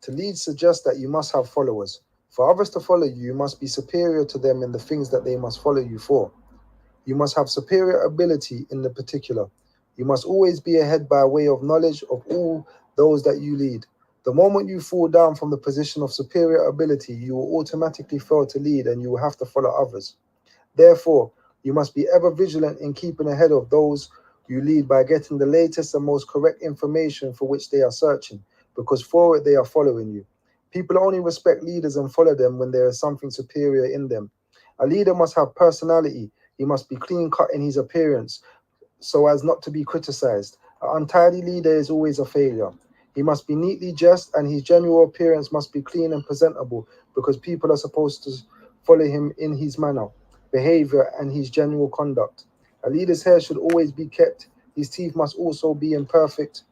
To lead suggests that you must have followers. For others to follow you, you must be superior to them in the things that they must follow you for. You must have superior ability in the particular. You must always be ahead by way of knowledge of all those that you lead. The moment you fall down from the position of superior ability, you will automatically fail to lead and you will have to follow others. Therefore, you must be ever vigilant in keeping ahead of those you lead by getting the latest and most correct information for which they are searching, because for it they are following you. People only respect leaders and follow them when there is something superior in them. A leader must have personality. He must be clean cut in his appearance so as not to be criticized. An untidy leader is always a failure. He must be neatly dressed and his general appearance must be clean and presentable because people are supposed to follow him in his manner, behavior, and his general conduct. A leader's hair should always be kept. His teeth must also be in perfect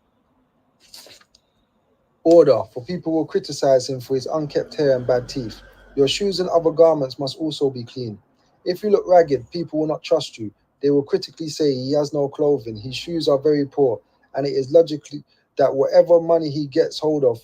order, for people will criticize him for his unkept hair and bad teeth. Your shoes and other garments must also be clean. If you look ragged, people will not trust you. They will critically say he has no clothing, his shoes are very poor, and it is logically that whatever money he gets hold of,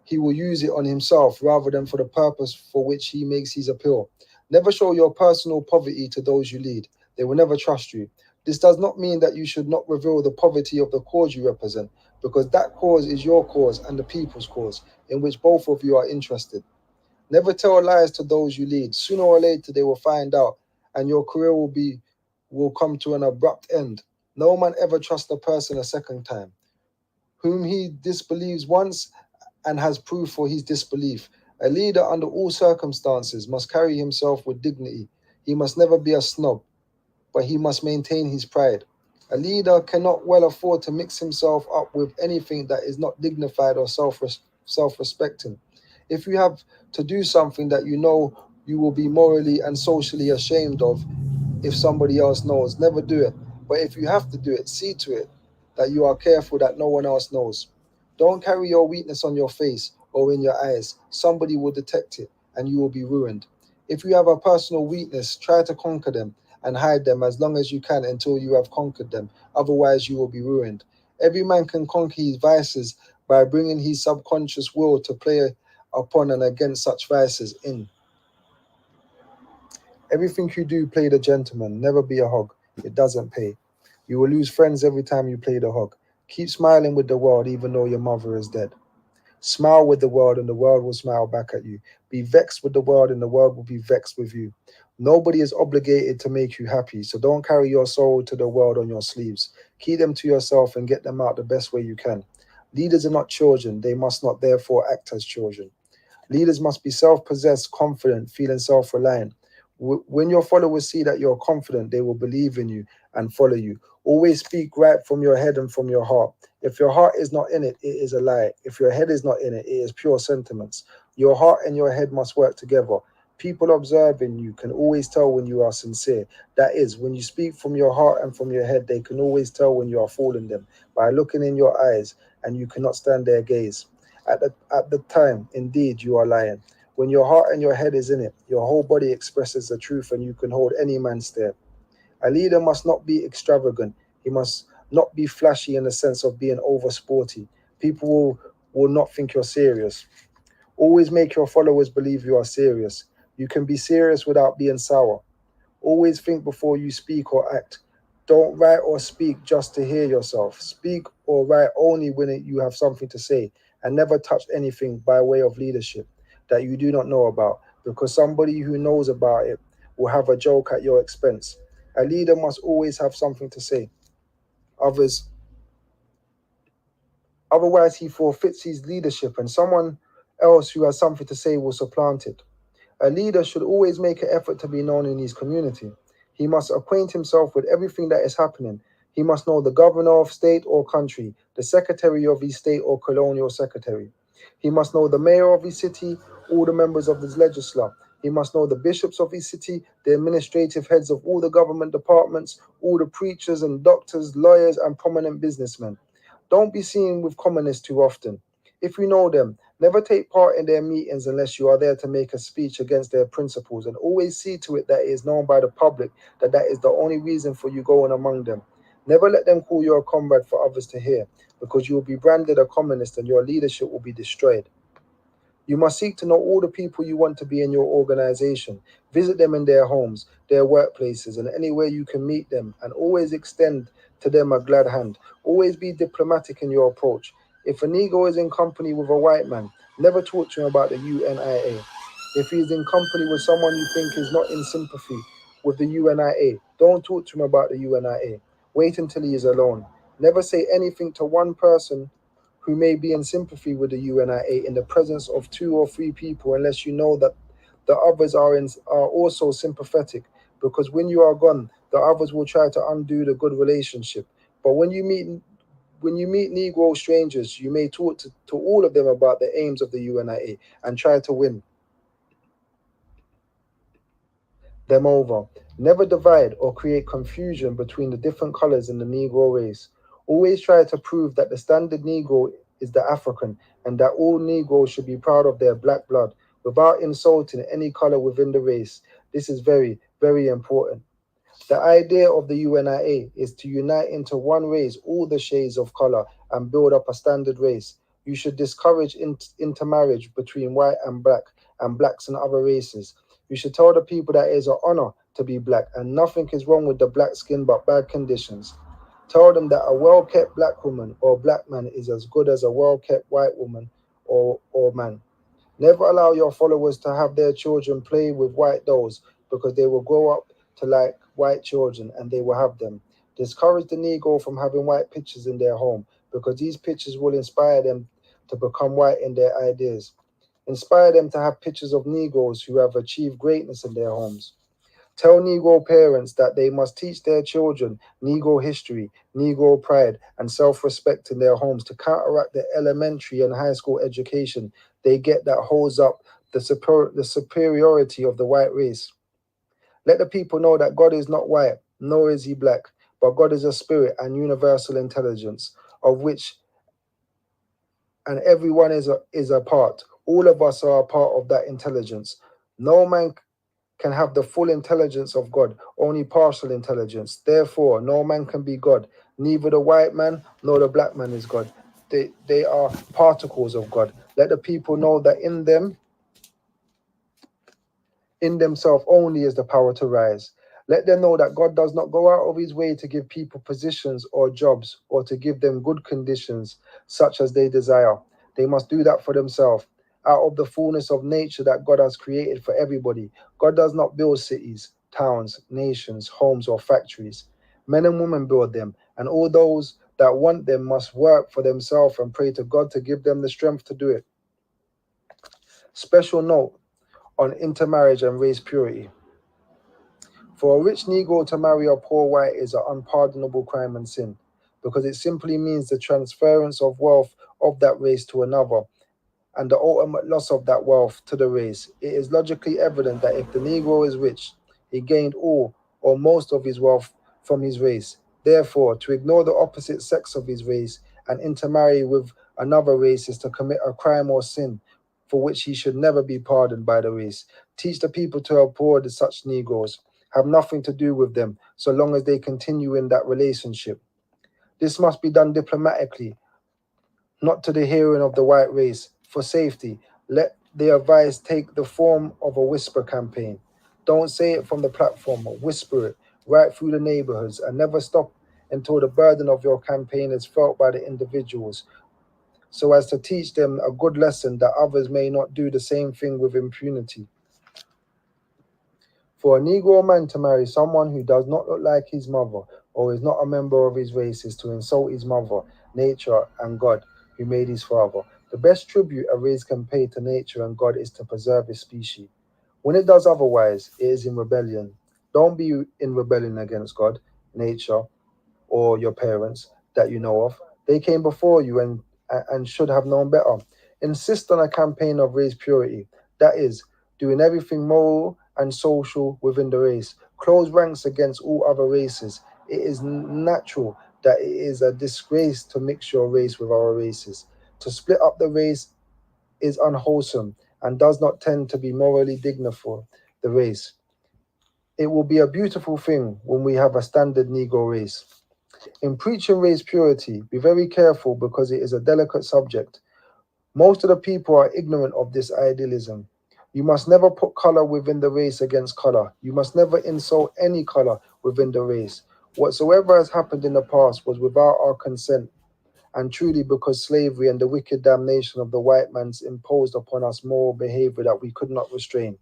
he will use it on himself rather than for the purpose for which he makes his appeal. Never show your personal poverty to those you lead. They will never trust you. This does not mean that you should not reveal the poverty of the cause you represent, because that cause is your cause and the people's cause, in which both of you are interested. Never tell lies to those you lead. Sooner or later they will find out, and your career will come to an abrupt end. No man ever trusts a person a second time, whom he disbelieves once and has proof for his disbelief. A leader under all circumstances must carry himself with dignity. He must never be a snob, but he must maintain his pride. A leader cannot well afford to mix himself up with anything that is not dignified or self-respecting. If you have to do something that you know you will be morally and socially ashamed of if somebody else knows, never do it. But if you have to do it, see to it that you are careful that no one else knows. Don't carry your weakness on your face or in your eyes. Somebody will detect it and you will be ruined. If you have a personal weakness, try to conquer them and hide them as long as you can until you have conquered them. Otherwise, you will be ruined. Every man can conquer his vices by bringing his subconscious will to play upon and against such vices in. Everything you do, play the gentleman. Never be a hog. It doesn't pay. You will lose friends every time you play the hog. Keep smiling with the world even though your mother is dead. Smile with the world and the world will smile back at you. Be vexed with the world and the world will be vexed with you. Nobody is obligated to make you happy, so don't carry your soul to the world on your sleeves. Keep them to yourself and get them out the best way you can. Leaders are not children, they must not therefore act as children. Leaders must be self possessed, confident, feeling self reliant. When your followers see that you're confident, they will believe in you and follow you. Always speak right from your head and from your heart. If your heart is not in it, it is a lie. If your head is not in it, it is pure sentiments. Your heart and your head must work together. People observing you can always tell when you are sincere. That is, when you speak from your heart and from your head, they can always tell when you are fooling them by looking in your eyes and you cannot stand their gaze. At the time, indeed, you are lying. When your heart and your head is in it, your whole body expresses the truth and you can hold any man's stare. A leader must not be extravagant. He must not be flashy in the sense of being over sporty. People will not think you're serious. Always make your followers believe you are serious. You can be serious without being sour. Always think before you speak or act. Don't write or speak just to hear yourself. Speak or write only when you have something to say, and never touch anything by way of leadership that you do not know about, because somebody who knows about it will have a joke at your expense. A leader must always have something to say. Others, otherwise, he forfeits his leadership, and someone else who has something to say will supplant it. A leader should always make an effort to be known in his community. He must acquaint himself with everything that is happening. He must know the governor of state or country, the secretary of his state or colonial secretary. He must know the mayor of his city, all the members of his legislature. He must know the bishops of his city, the administrative heads of all the government departments, all the preachers and doctors, lawyers, and prominent businessmen. Don't be seen with communists too often. If you know them, never take part in their meetings unless you are there to make a speech against their principles, and always see to it that it is known by the public that that is the only reason for you going among them. Never let them call you a comrade for others to hear, because you will be branded a communist and your leadership will be destroyed. You must seek to know all the people you want to be in your organization. Visit them in their homes, their workplaces, and anywhere you can meet them, and always extend to them a glad hand. Always be diplomatic in your approach. If a Negro is in company with a white man, never talk to him about the UNIA. If he is in company with someone you think is not in sympathy with the UNIA, don't talk to him about the UNIA. Wait until he is alone. Never say anything to one person who may be in sympathy with the UNIA in the presence of two or three people unless you know that the others are also sympathetic, because when you are gone, the others will try to undo the good relationship. But when you meet Negro strangers, you may talk to all of them about the aims of the UNIA and try to win them over. Never divide or create confusion between the different colors in the Negro race. Always try to prove that the standard Negro is the African and that all Negroes should be proud of their black blood without insulting any color within the race. This is very, very important. The idea of the UNIA is to unite into one race all the shades of color and build up a standard race. You should discourage intermarriage between white and blacks and other races. You should tell the people that it is an honor to be black and nothing is wrong with the black skin but bad conditions. Tell them that a well kept black woman or black man is as good as a well kept white woman or man. Never allow your followers to have their children play with white dolls because they will grow up to like white children and they will have them. Discourage the Negro from having white pictures in their home because these pictures will inspire them to become white in their ideas. Inspire them to have pictures of Negroes who have achieved greatness in their homes. Tell Negro parents that they must teach their children Negro history, Negro pride, and self respect in their homes to counteract the elementary and high school education they get that holds up the superiority of the white race. Let the people know that God is not white, nor is he black, but God is a spirit and universal intelligence, of which and everyone is a part. All of us are a part of that intelligence. No man can have the full intelligence of God, only partial intelligence. Therefore, no man can be God. Neither the white man nor the black man is God. They are particles of God. Let the people know that in themselves only is the power to rise. Let them know that God does not go out of his way to give people positions or jobs or to give them good conditions such as they desire. They must do that for themselves, out of the fullness of nature that God has created for everybody. God does not build cities, towns, nations, homes, or factories. Men and women build them, and all those that want them must work for themselves and pray to God to give them the strength to do it. Special note on intermarriage and race purity. For a rich Negro to marry a poor white is an unpardonable crime and sin, because it simply means the transference of wealth of that race to another and the ultimate loss of that wealth to the race. It is logically evident that if the Negro is rich, he gained all or most of his wealth from his race. Therefore, to ignore the opposite sex of his race and intermarry with another race is to commit a crime or sin for which he should never be pardoned by the race. Teach the people to abhor such Negroes. Have nothing to do with them so long as they continue in that relationship. This must be done diplomatically, not to the hearing of the white race. For safety, let the advice take the form of a whisper campaign. Don't say it from the platform, whisper it right through the neighborhoods and never stop until the burden of your campaign is felt by the individuals, so as to teach them a good lesson that others may not do the same thing with impunity. For a Negro man to marry someone who does not look like his mother or is not a member of his race is to insult his mother, nature, and God who made his father. The best tribute a race can pay to nature and God is to preserve his species. When it does otherwise, it is in rebellion. Don't be in rebellion against God, nature, or your parents that you know of. They came before you and should have known better. Insist on a campaign of race purity. That is, doing everything moral and social within the race. Close ranks against all other races. It is natural that it is a disgrace to mix your race with our races. To split up the race is unwholesome and does not tend to be morally dignified the race. It will be a beautiful thing when we have a standard Negro race. In preaching race purity, be very careful because it is a delicate subject. Most of the people are ignorant of this idealism. You must never put color within the race against color. You must never insult any color within the race. Whatsoever has happened in the past was without our consent, and truly because slavery and the wicked damnation of the white man's imposed upon us moral behavior that we could not restrain.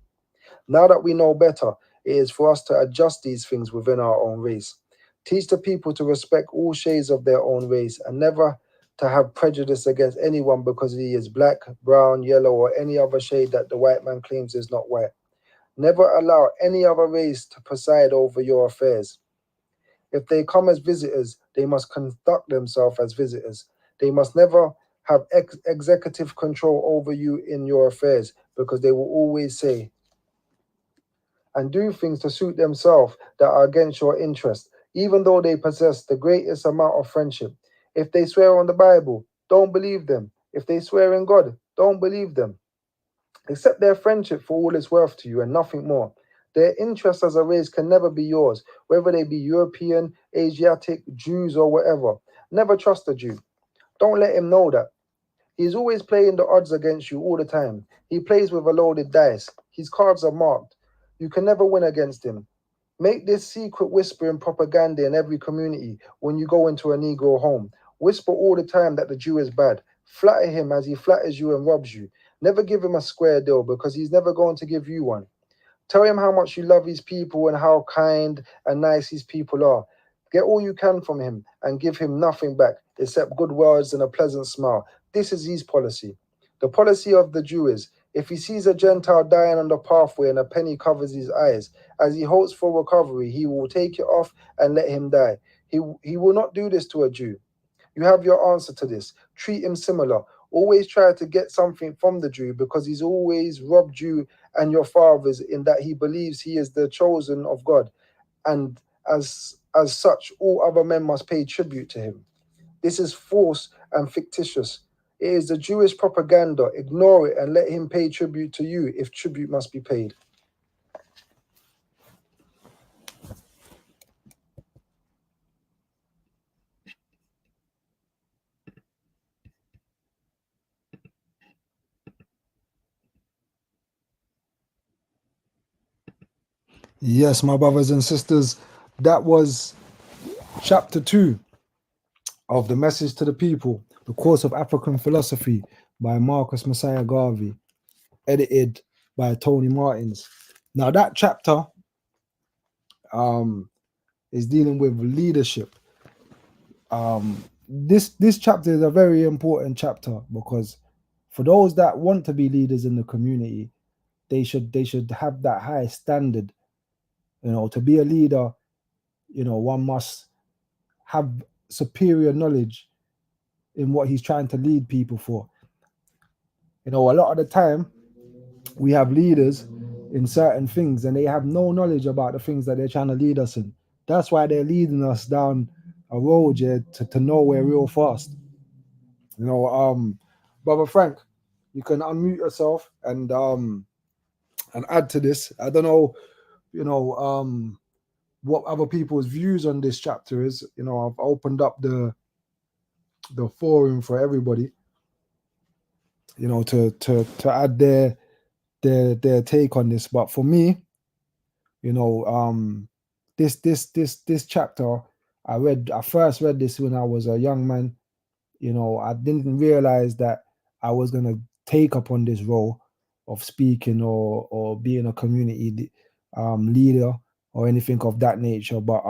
Now that we know better, it is for us to adjust these things within our own race. Teach the people to respect all shades of their own race and never to have prejudice against anyone because he is black, brown, yellow, or any other shade that the white man claims is not white. Never allow any other race to preside over your affairs. If they come as visitors, they must conduct themselves as visitors. They must never have executive control over you in your affairs because they will always say, and do things to suit themselves that are against your interest, even though they possess the greatest amount of friendship. If they swear on the Bible, don't believe them. If they swear in God, don't believe them. Accept their friendship for all it's worth to you and nothing more. Their interests as a race can never be yours, whether they be European, Asiatic, Jews, or whatever. Never trust a Jew. Don't let him know that. He's always playing the odds against you all the time. He plays with a loaded dice. His cards are marked. You can never win against him. Make this secret whispering propaganda in every community when you go into a Negro home. Whisper all the time that the Jew is bad. Flatter him as he flatters you and robs you. Never give him a square deal because he's never going to give you one. Tell him how much you love his people and how kind and nice his people are. Get all you can from him and give him nothing back except good words and a pleasant smile. This is his policy. The policy of the Jew is if he sees a Gentile dying on the pathway and a penny covers his eyes, as he hopes for recovery, he will take it off and let him die. He will not do this to a Jew. You have your answer to this. Treat him similar. Always try to get something from the Jew because he's always robbed you and your fathers in that he believes he is the chosen of God, and as such, all other men must pay tribute to him. This is false and fictitious. It is the Jewish propaganda. Ignore it and let him pay tribute to you if tribute must be paid. Yes, my brothers and sisters, that was chapter 2 of The Message to the People, The Course of African Philosophy by Marcus Messiah Garvey, edited by Tony Martins. Now, that chapter is dealing with leadership. This chapter is a very important chapter because for those that want to be leaders in the community, they should have that high standard. To be a leader, one must have superior knowledge in what he's trying to lead people for. A lot of the time we have leaders in certain things and they have no knowledge about the things that they're trying to lead us in. That's why they're leading us down a road to nowhere real fast. Brother Frank, you can unmute yourself and add to this. I don't know, what other people's views on this chapter is. I've opened up the forum for everybody, to add their take on this. But for me, this chapter, I first read this when I was a young man. I didn't realize that I was gonna take upon this role of speaking or being a community leader or anything of that nature. But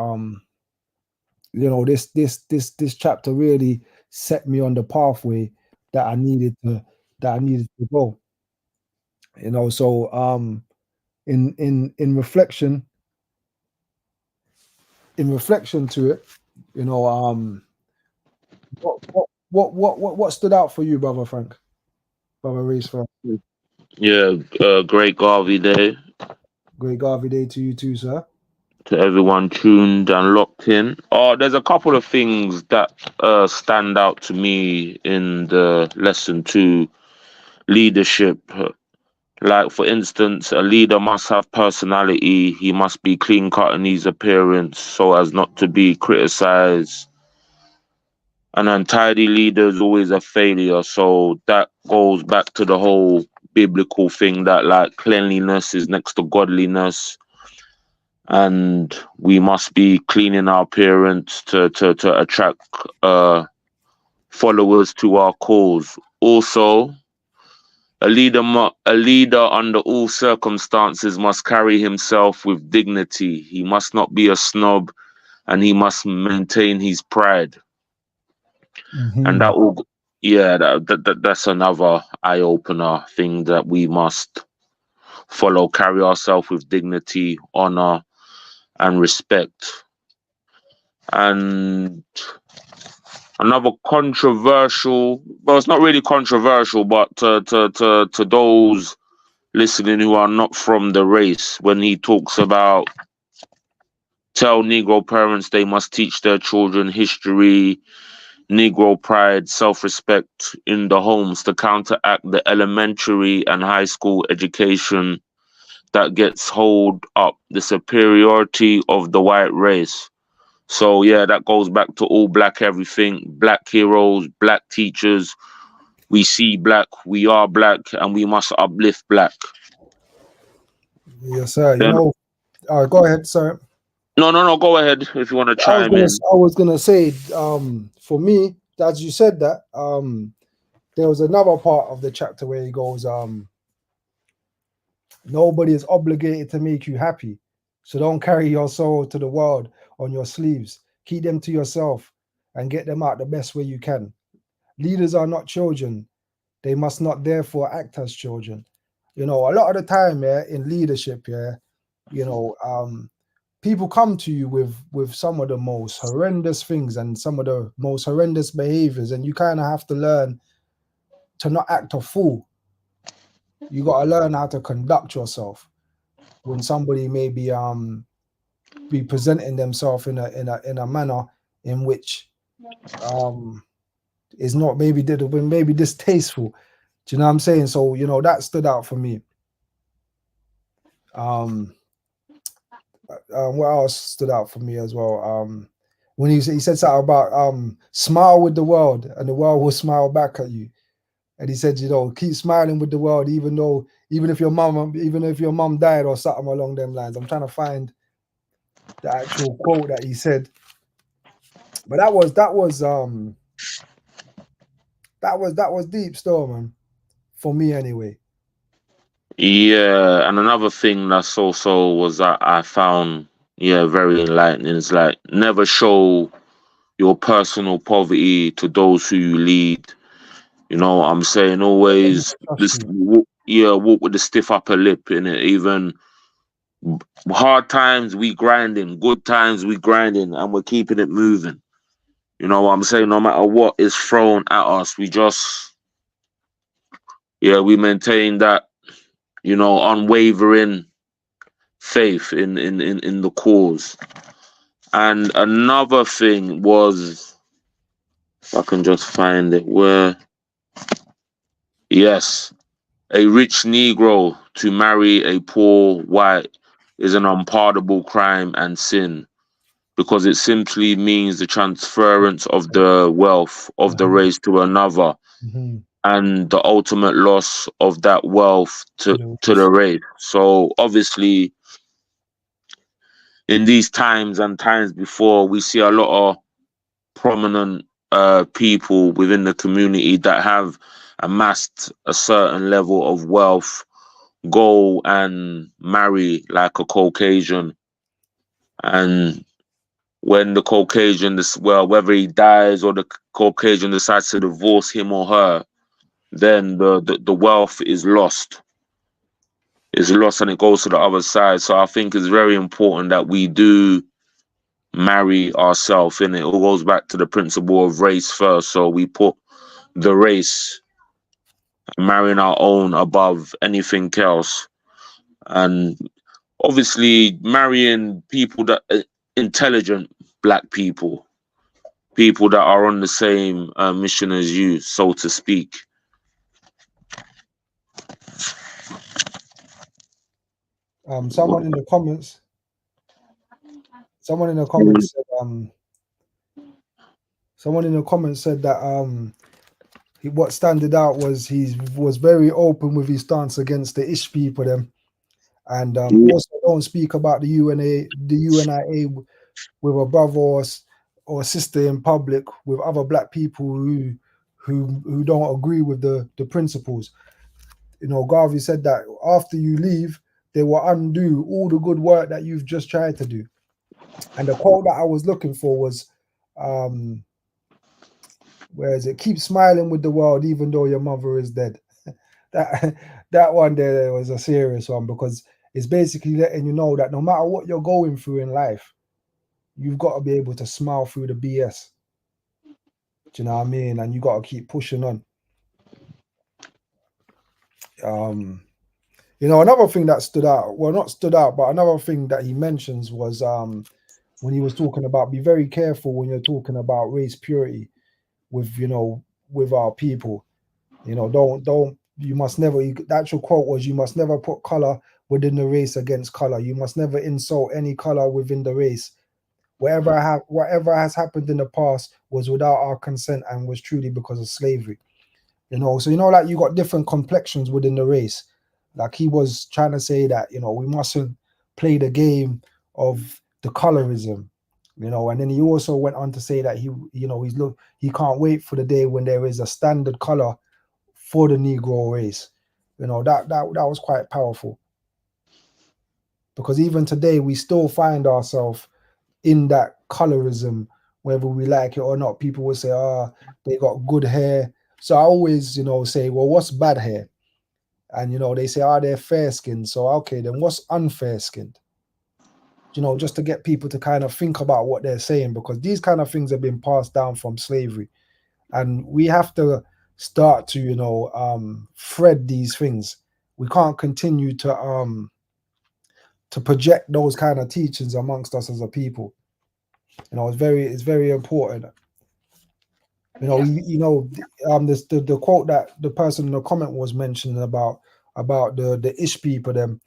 this chapter really set me on the pathway that I needed to go. So in reflection to it, what stood out for you, brother Frank? Brother Reese, for Yeah, great Garvey Day great Garvey Day to you too, sir. to everyone tuned and locked in. Oh, there's a couple of things that stand out to me in the lesson 2 leadership. Like, for instance, a leader must have personality. He must be clean cut in his appearance so as not to be criticized. An untidy leader is always a failure. So that goes back to the whole biblical thing that like cleanliness is next to godliness, and we must be cleaning our appearance to attract followers to our cause. Also, a leader under all circumstances must carry himself with dignity. He must not be a snob, and he must maintain his pride. And Hmm. that will, yeah, that's another eye opener thing that we must follow. Carry ourselves with dignity, honor, and respect. And another controversial, well, it's not really controversial, but to those listening who are not from the race, when he talks about tell Negro parents they must teach their children history, Negro pride, self respect in the homes to counteract the elementary and high school education that gets hold up the superiority of the white race. So, yeah, that goes back to all black everything, black heroes, black teachers. We see black, we are black, and we must uplift black. Yes, sir. You Then, know, go ahead, sir. no, go ahead if you want to chime in. I was gonna say, for me, as you said that, there was another part of the chapter where he goes, nobody is obligated to make you happy, so don't carry your sorrow to the world on your sleeves. Keep them to yourself and get them out the best way you can. Leaders are not children; they must not therefore act as children. You know, a lot of the time, yeah, in leadership, yeah, you know, people come to you with some of the most horrendous things and some of the most horrendous behaviors, and you kind of have to learn to not act a fool. You got to learn how to conduct yourself when somebody may be presenting themselves in a manner in which um is not maybe distasteful. Do you know what I'm saying? So you know that stood out for me. um what else stood out for me as well? When he said something about smile with the world and the world will smile back at you. And he said, you know, keep smiling with the world, even if your mom died or something along them lines. I'm trying to find the actual quote that he said. But that was deep still, man. For me anyway. Yeah, and another thing that's also was that I found, yeah, very enlightening is like never show your personal poverty to those who you lead. You know what I'm saying? Nobody Always can trust this, you. yeah, walk with the stiff upper lip in it. Even hard times we grinding, good times we grinding, and we're keeping it moving. You know what I'm saying? No matter what is thrown at us, we just, yeah, we maintain that, unwavering faith in the cause. And another thing was, if I can just find it, where, yes, a rich Negro to marry a poor white is an unpardonable crime and sin because it simply means the transference of the wealth of the Mhm, race to another mhm. and the ultimate loss of that wealth To to, the to the race. race. So obviously, in these times and times before, we see a lot of prominent people within the community that have amassed a certain level of wealth go and marry like a Caucasian. And when the Caucasian, well, whether he dies or the Caucasian decides to divorce him or her, then the wealth is lost. It's lost and it goes to the other side. So I think it's very important that we do marry ourselves in it. It all goes back to the principle of race first. So we put the race, marrying our own above anything else. And obviously marrying people that intelligent black people that are on the same mission as you, so to speak. Someone in the comments, someone in the comments said, Someone in the comments said that what standed out was he was very open with his stance against the Ish people them, and also don't speak about the UNIA with a brother or sister in public with other black people who don't agree with the principles. You know, Garvey said that after you leave, they will undo all the good work that you've just tried to do. And the quote that I was looking for was, um, where is it? Keep smiling with the world even though your mother is dead. that that one there was a serious one because it's basically letting you know that no matter what you're going through in life, you've got to be able to smile through the BS. Do you know what I mean? And you got to keep pushing on. Um, you know, another thing that stood out, well, not stood out, but another thing that he mentions was when he was talking about be very careful when you're talking about race purity with, you know, with our people. You know, don't you must never. The actual quote was, "You must never put color within the race against color. You must never insult any color within the race. Whatever has happened in the past was without our consent and was truly because of slavery." You know, so you know, like you got different complexions within the race. Like he was trying to say that, you know, we mustn't play the game of the colorism, you know, and then he also went on to say that he can't wait for the day when there is a standard color for the Negro race. You know, that was quite powerful because even today we still find ourselves in that colorism, whether we like it or not. People will say, they got good hair. So I always, you know, say, well, what's bad hair? And, you know, they say, they're fair skinned. So, okay, then what's unfair skinned? You know, just to get people to kind of think about what they're saying, because these kind of things have been passed down from slavery. And we have to start to, you know, thread these things. We can't continue to project those kind of teachings amongst us as a people. You know, it's very important. You know, this the quote that the person in the comment was mentioning about the Ish people, them,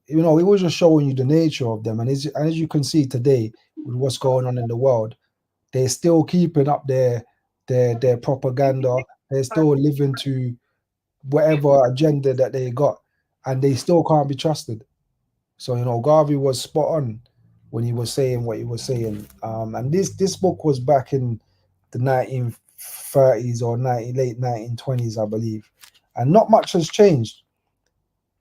you know, it was just showing you the nature of them, and as you can see today with what's going on in the world, they're still keeping up their propaganda. They're still living to whatever agenda that they got, and they still can't be trusted. So, you know, Garvey was spot on when he was saying what he was saying. And this book was back in the 1930s or late 1920s, I believe, and not much has changed.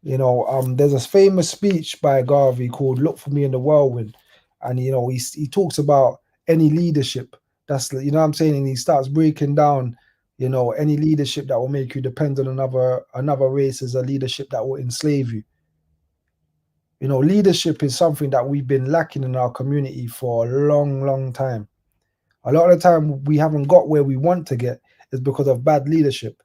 You know, there's a famous speech by Garvey called "Look for Me in the Whirlwind," and you know he talks about any leadership. That's, you know what I'm saying, and he starts breaking down, you know, any leadership that will make you depend on another race is a leadership that will enslave you. You know, leadership is something that we've been lacking in our community for a long, long time. A lot of the time, we haven't got where we want to get is because of bad leadership.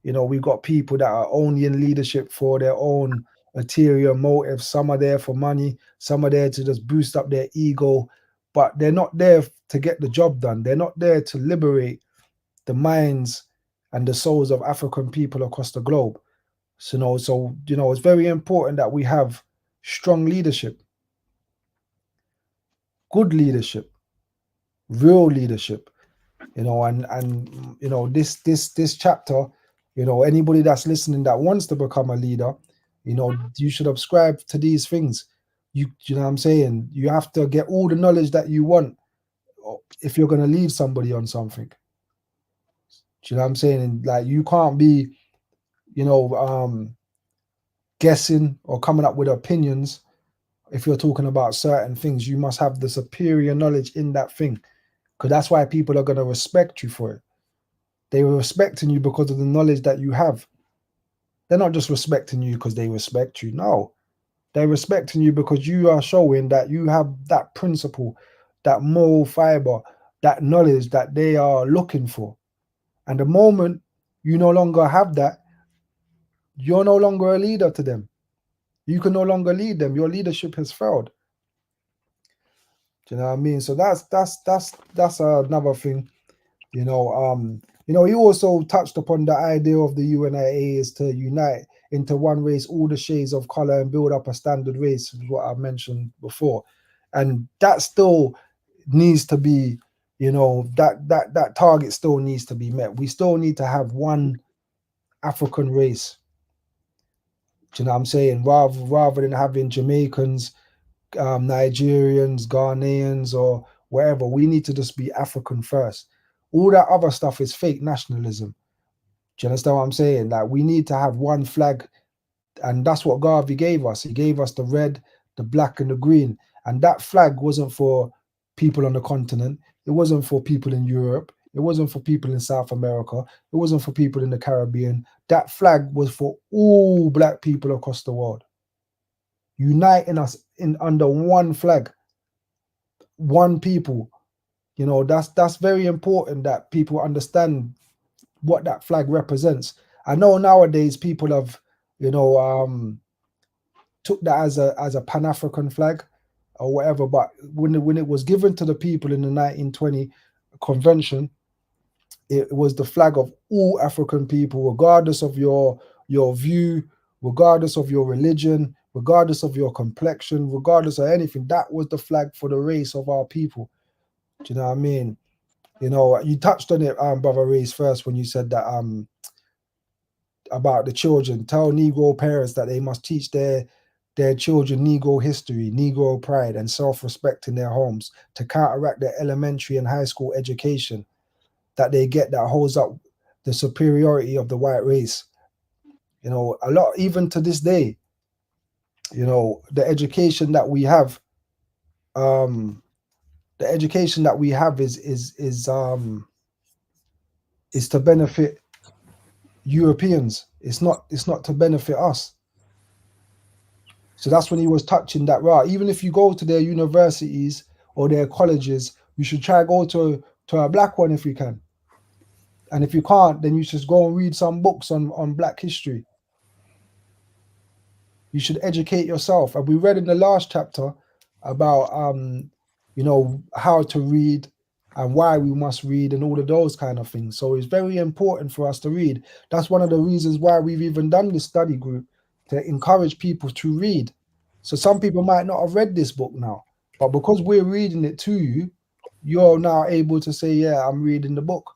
You know, we've got people that are only in leadership for their own ulterior motives. Some are there for money, some are there to just boost up their ego, but they're not there to get the job done. They're not there to liberate the minds and the souls of African people across the globe. So you know, it's very important that we have strong leadership, good leadership, real leadership. You know, and you know, this chapter, you know, anybody that's listening that wants to become a leader, you know, you should subscribe to these things. You know what I'm saying? You have to get all the knowledge that you want if you're going to lead somebody on something. Do you know what I'm saying? And like, you can't be, you know, guessing or coming up with opinions. If you're talking about certain things, you must have the superior knowledge in that thing, because that's why people are going to respect you for it. They were respecting you because of the knowledge that you have. They're not just respecting you because they respect you. No, they're respecting you because you are showing that you have that principle, that moral fiber, that knowledge that they are looking for. And the moment you no longer have that, you're no longer a leader to them. You can no longer lead them. Your leadership has failed. Do you know what I mean? So that's another thing. You know, he also touched upon the idea of the UNIA is to unite into one race all the shades of color and build up a standard race, is what I mentioned before. And that still needs to be you know, that target still needs to be met. We still need to have one African race. Do you know what I'm saying? Rather than having Jamaicans, Nigerians, Ghanaians, or wherever, we need to just be African first. All that other stuff is fake nationalism. Do you understand what I'm saying? Like, we need to have one flag, and that's what Garvey gave us. He gave us the red, the black, and the green. And that flag wasn't for people on the continent. It wasn't for people in Europe. It wasn't for people in South America. It wasn't for people in the Caribbean. That flag was for all black people across the world, uniting us in under one flag, one people. You know, that's very important that people understand what that flag represents. I know nowadays people have, you know, took that as a Pan-African flag or whatever, but when it was given to the people in the 1920 convention, it was the flag of all African people, regardless of your view, regardless of your religion, regardless of your complexion, regardless of anything. That was the flag for the race of our people. Do you know what I mean? You know, you touched on it, Brother Race, first when you said that about the children. Tell Negro parents that they must teach their children Negro history, Negro pride, and self-respect in their homes to counteract their elementary and high school education that they get that holds up the superiority of the white race. You know, a lot, even to this day, you know, the education that we have, um, is to benefit Europeans. It's not to benefit us. So that's when he was touching that right. Even if you go to their universities or their colleges, you should try go to a black one if you can. And if you can't, then you should go and read some books on black history. You should educate yourself. And we read in the last chapter about you know, how to read and why we must read and all of those kind of things. So it's very important for us to read. That's one of the reasons why we've even done this study group, to encourage people to read. So some people might not have read this book now, but because we're reading it to you, you're now able to say, yeah, I'm reading the book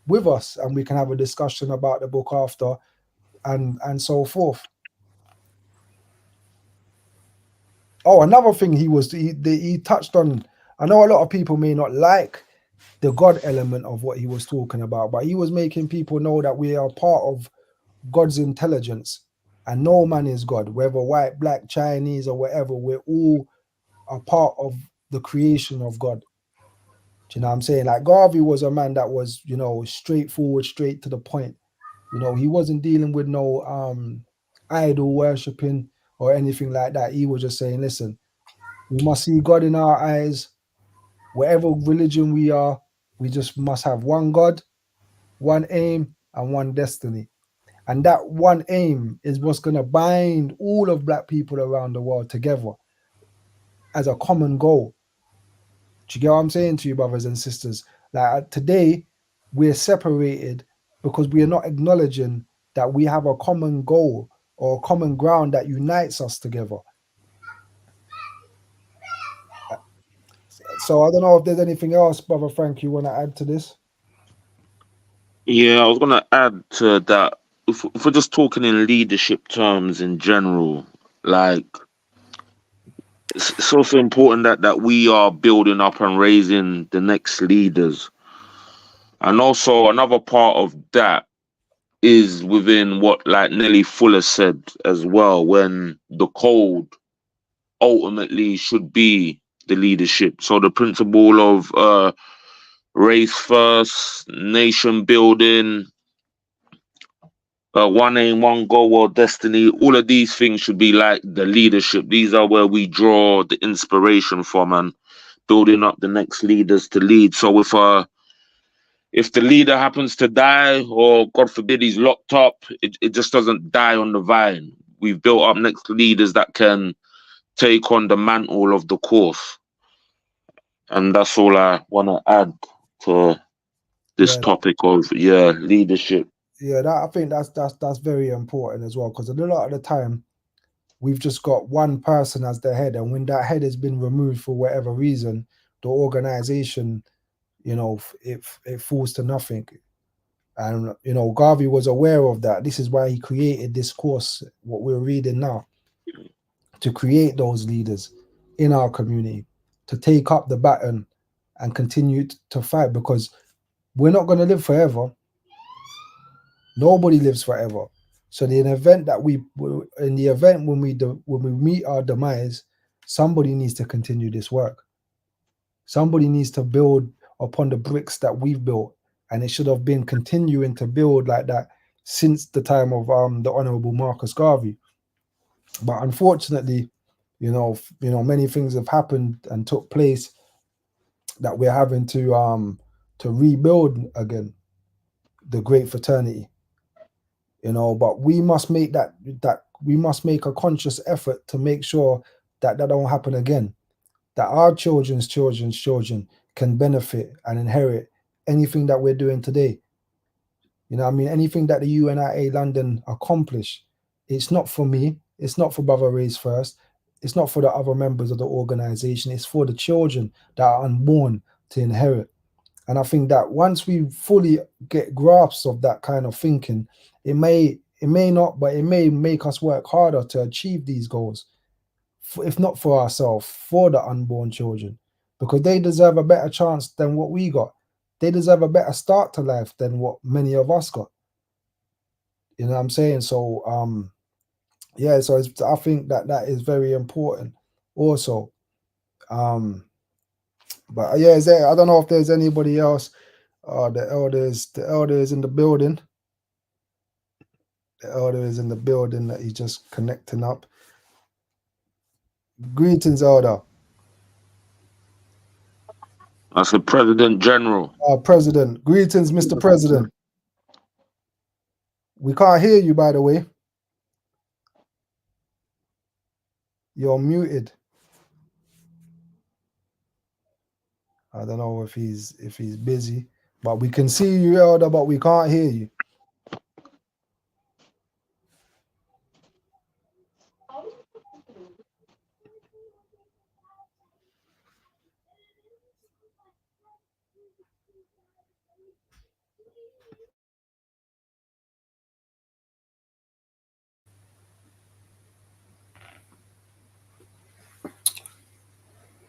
with us, and we can have a discussion about the book after, and so forth. Oh, another thing he touched on. I know a lot of people may not like the God element of what he was talking about, but he was making people know that we are part of God's intelligence, and no man is God, whether white, black, Chinese, or whatever. We're all a part of the creation of God. Do you know what I'm saying? Like, Garvey was a man that was, you know, straightforward, straight to the point. You know, he wasn't dealing with no idol worshipping or anything like that. He was just saying, listen, we must see God in our eyes. Whatever religion we are, we just must have one God, one aim, and one destiny. And that one aim is what's going to bind all of black people around the world together as a common goal. Do you get what I'm saying to you, brothers and sisters? Like, today, we're separated because we are not acknowledging that we have a common goal or a common ground that unites us together. So I don't know if there's anything else, Brother Frank, you want to add to this? Yeah, I was gonna add to that. If we're just talking in leadership terms in general, like it's also important that we are building up and raising the next leaders. And also another part of that is within what like Nelly Fuller said as well, when the code ultimately should be the leadership. So the principle of race first, nation building, one aim, one goal, or destiny. All of these things should be like the leadership. These are where we draw the inspiration from and building up the next leaders to lead. So if the leader happens to die, or God forbid he's locked up, it just doesn't die on the vine. We've built up next leaders that can take on the mantle of the course. And that's all I want to add to this Yeah, topic of leadership. yeah. That, I think that's very important as well, because a lot of the time we've just got one person as the head, and when that head has been removed for whatever reason, the organization, it falls to nothing. And Garvey was aware of that. This is why he created this course, what we're reading now, to create those leaders in our community, to take up the baton and continue to fight, because we're not going to live forever. Nobody lives forever. So in the event when we meet our demise, somebody needs to continue this work. Somebody needs to build upon the bricks that we've built, and it should have been continuing to build like that since the time of the Honorable Marcus Garvey. But unfortunately, many things have happened and took place that we're having to rebuild again the great fraternity. But we must make that we must make a conscious effort to make sure that that don't happen again, that our children's children can benefit and inherit anything that we're doing today. Anything that the UNIA London accomplish, it's not for me, it's not for Brother Ray's First, it's not for the other members of the organization, it's for the children that are unborn to inherit. And I think that once we fully get grasps of that kind of thinking, it may not, but it may make us work harder to achieve these goals, if not for ourselves, for the unborn children, because they deserve a better chance than what we got. They deserve a better start to life than what many of us got. You know what I'm saying? So yeah, so I think that that is very important also. But yeah, I don't know if there's anybody else. The elder is in the building. The elder is in the building that he's just connecting up. Greetings, elder. That's the President General. President. Greetings, Mr. President. We can't hear you, by the way. You're muted. I don't know if he's busy, but we can see you, elder, but we can't hear you.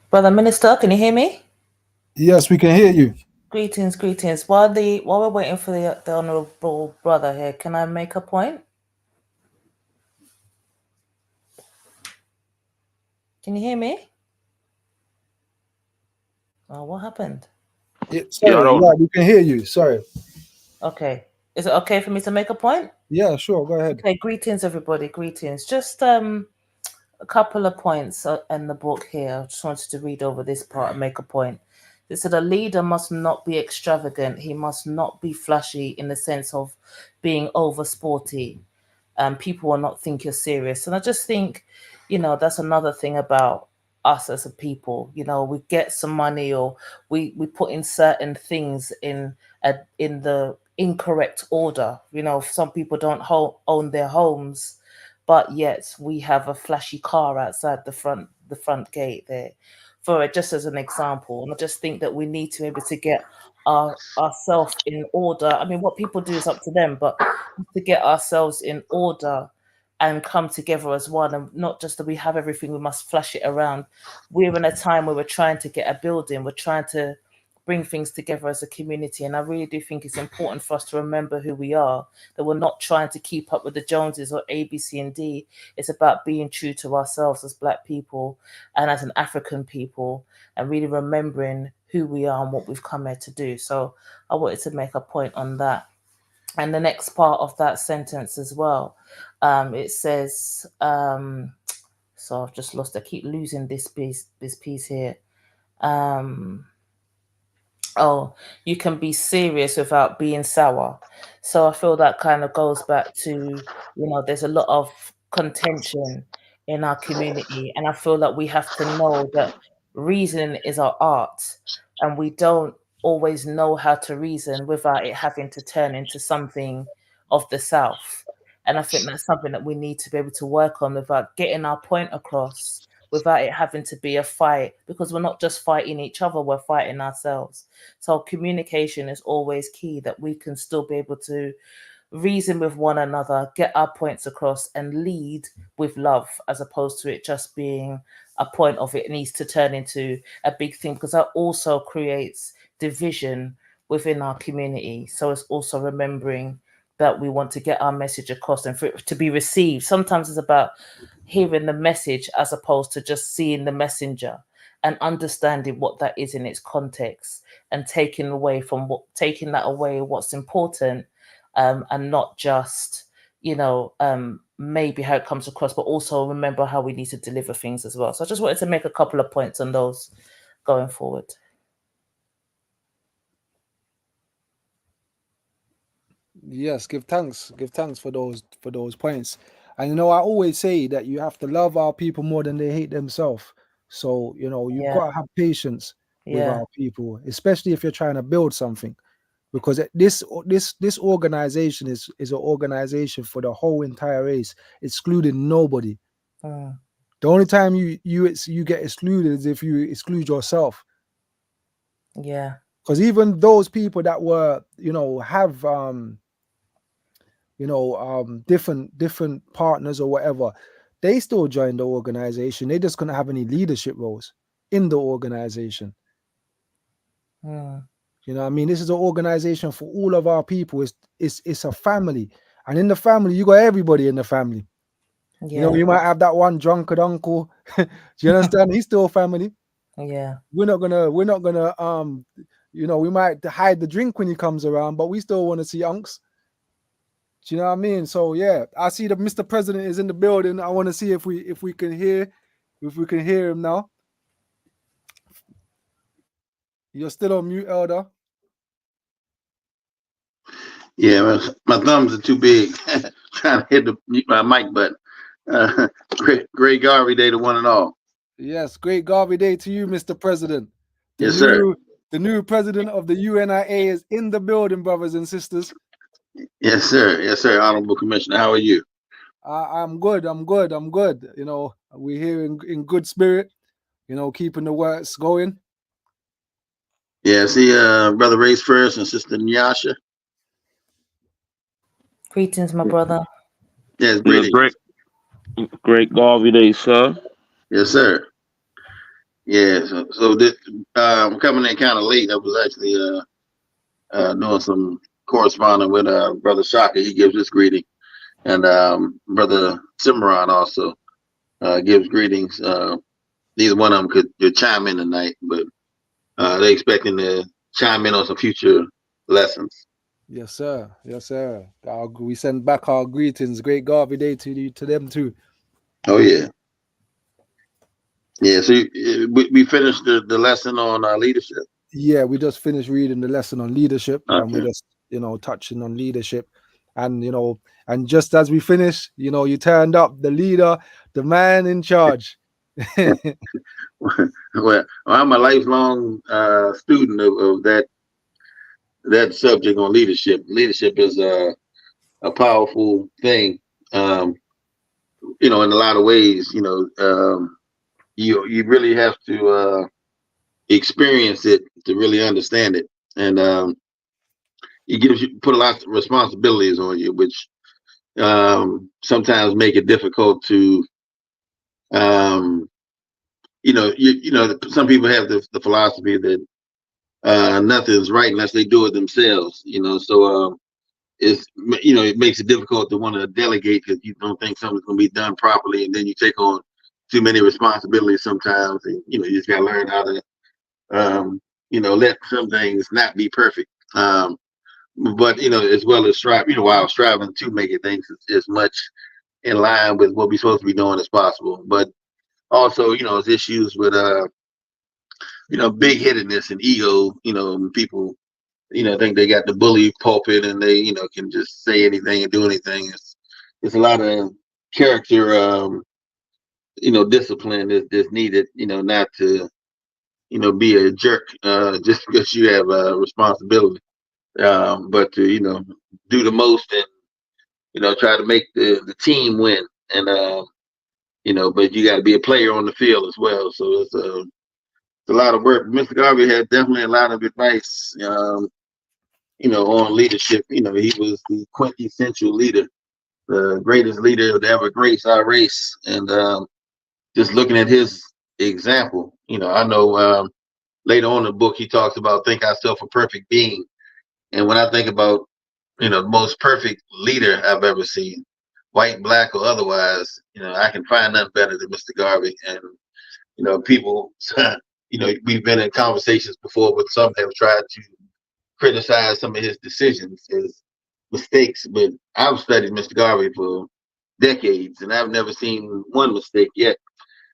Brother Minister, can you hear me? Yes, we can hear you. Greetings, greetings. While we're waiting for the honourable brother here, can I make a point? Can you hear me? Oh, what happened? Sorry, yeah, we can hear you. Sorry. Okay. Is it okay for me to make a point? Yeah, sure. Go ahead. Okay, greetings, everybody. Greetings. Just a couple of points in the book here. I just wanted to read over this part and make a point. It said a leader must not be extravagant. He must not be flashy in the sense of being over sporty. People will not think you're serious. And I just think, that's another thing about us as a people. We get some money, or we put in certain things in the incorrect order. Some people don't own their homes, but yet we have a flashy car outside the front gate there, for it, just as an example. And I just think that we need to be able to get ourselves in order. I mean, what people do is up to them, but to get ourselves in order and come together as one, and not just that we have everything, we must flash it around. We're in a time where we're trying to get a building, we're trying to bring things together as a community. And I really do think it's important for us to remember who we are, that we're not trying to keep up with the Joneses or A, B, C, and D. It's about being true to ourselves as Black people and as an African people, and really remembering who we are and what we've come here to do. So I wanted to make a point on that. And the next part of that sentence as well, it says, so I've just lost, I keep losing this piece here. Oh, you can be serious without being sour. So I feel that kind of goes back to, there's a lot of contention in our community. And I feel that we have to know that reason is our art, and we don't always know how to reason without it having to turn into something of the South. And I think that's something that we need to be able to work on, without getting our point across, without it having to be a fight, because we're not just fighting each other, we're fighting ourselves. So communication is always key, that we can still be able to reason with one another, get our points across, and lead with love, as opposed to it just being a point of it needs to turn into a big thing, because that also creates division within our community. So it's also remembering that we want to get our message across and for it to be received. Sometimes it's about hearing the message as opposed to just seeing the messenger, and understanding what that is in its context, and taking that away what's important, and not just, maybe how it comes across, but also remember how we need to deliver things as well. So I just wanted to make a couple of points on those going forward. Yes, give thanks for those points. And I always say that you have to love our people more than they hate themselves. So you've Yeah. got to have patience with Yeah. our people, especially if you're trying to build something, because this organization is an organization for the whole entire race, excluding nobody. The only time you get excluded is if you exclude yourself. Yeah. Because even those people that were have different partners or whatever, they still join the organization. They just couldn't have any leadership roles in the organization. I mean, this is an organization for all of our people. It's a family, and in the family, you got everybody in the family. Yeah. You might have that one drunkard uncle. Do you understand? He's still family. Yeah. We're not gonna we might hide the drink when he comes around, but we still want to see unks. Do you know what I mean? So yeah, I see that Mr. President is in the building. I want to see if we can hear him now. You're still on mute, Elder. Yeah, my thumbs are too big. Trying to hit my mic button. Great Garvey Day to one and all. Yes, great Garvey Day to you, Mr. President. Yes, sir. The new president of the UNIA is in the building, brothers and sisters. Yes, sir. Yes, sir. Honorable Commissioner, how are you? I'm good. We're here in good spirit. Keeping the works going. Yeah, see, Brother Race First and Sister Nyasha. Greetings, my brother. Yes, Yeah, greetings. great Garvey Day, sir. Yes, sir. Yeah, so this I'm coming in kind of late. I was actually doing some corresponding with Brother Shaka. He gives his greeting, and Brother Cimarron also gives greetings. Neither one of them could chime in tonight, but they're expecting to chime in on some future lessons. Yes, sir. Yes, sir. We send back our greetings. Great Garvey Day to them too. Oh yeah, yeah. So we finished the lesson on leadership. Yeah, we just finished reading the lesson on leadership, Okay. and we're just touching on leadership, and and just as we finish, you turned up, the leader, the man in charge. Well, I'm a lifelong student of that subject on leadership. Leadership is a powerful thing. In a lot of ways, you really have to experience it to really understand it, and it gives you put a lot of responsibilities on you, which sometimes make it difficult to some people have the philosophy that nothing's right unless they do it themselves. So it makes it difficult to want to delegate because you don't think something's going to be done properly, and then you take on too many responsibilities sometimes, and you just got to learn how to let some things not be perfect. But as well as strive, while striving to make it things as much in line with what we're supposed to be doing as possible. But also, there's issues with big headedness and ego. People think they got the bully pulpit and they can just say anything and do anything. It's a lot of character discipline that's needed, not to be a jerk just because you have a responsibility, but to do the most and try to make the team win. And but you got to be a player on the field as well. So it's a lot of work. Mr. Garvey had definitely a lot of advice, on leadership. He was the quintessential leader, the greatest leader to ever grace our race. And just looking at his example, I know later on in the book, he talks about think ourselves a perfect being. And when I think about, the most perfect leader I've ever seen, white, black, or otherwise, I can find nothing better than Mr. Garvey. And, people, we've been in conversations before, but some have tried to criticize some of his decisions, his mistakes. But I've studied Mr. Garvey for decades, and I've never seen one mistake yet.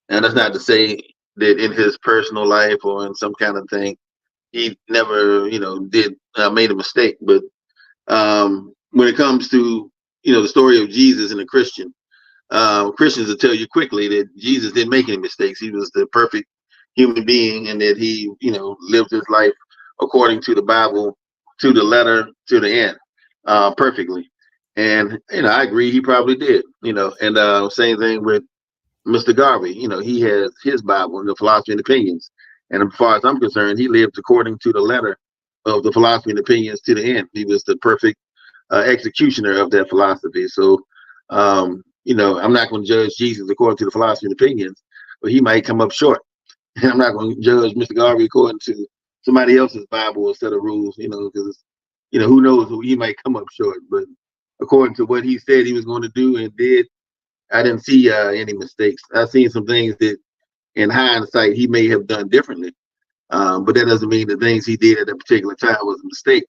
And that's not to say that in his personal life or in some kind of thing, he never, made a mistake. But when it comes to, the story of Jesus and a Christian, Christians will tell you quickly that Jesus didn't make any mistakes. He was the perfect human being, and that he, lived his life according to the Bible, to the letter, to the end, perfectly. And, I agree, he probably did, and same thing with Mr. Garvey. He has his Bible and the philosophy and opinions. And as far as I'm concerned, he lived according to the letter of the philosophy and opinions to the end. He was the perfect executioner of that philosophy. So, I'm not going to judge Jesus according to the philosophy and opinions, but he might come up short. And I'm not going to judge Mr. Garvey according to somebody else's Bible or set of rules, because, who knows who he might come up short. But according to what he said he was going to do and did, I didn't see any mistakes. I've seen some things that in hindsight he may have done differently. But that doesn't mean the things he did at a particular time was a mistake.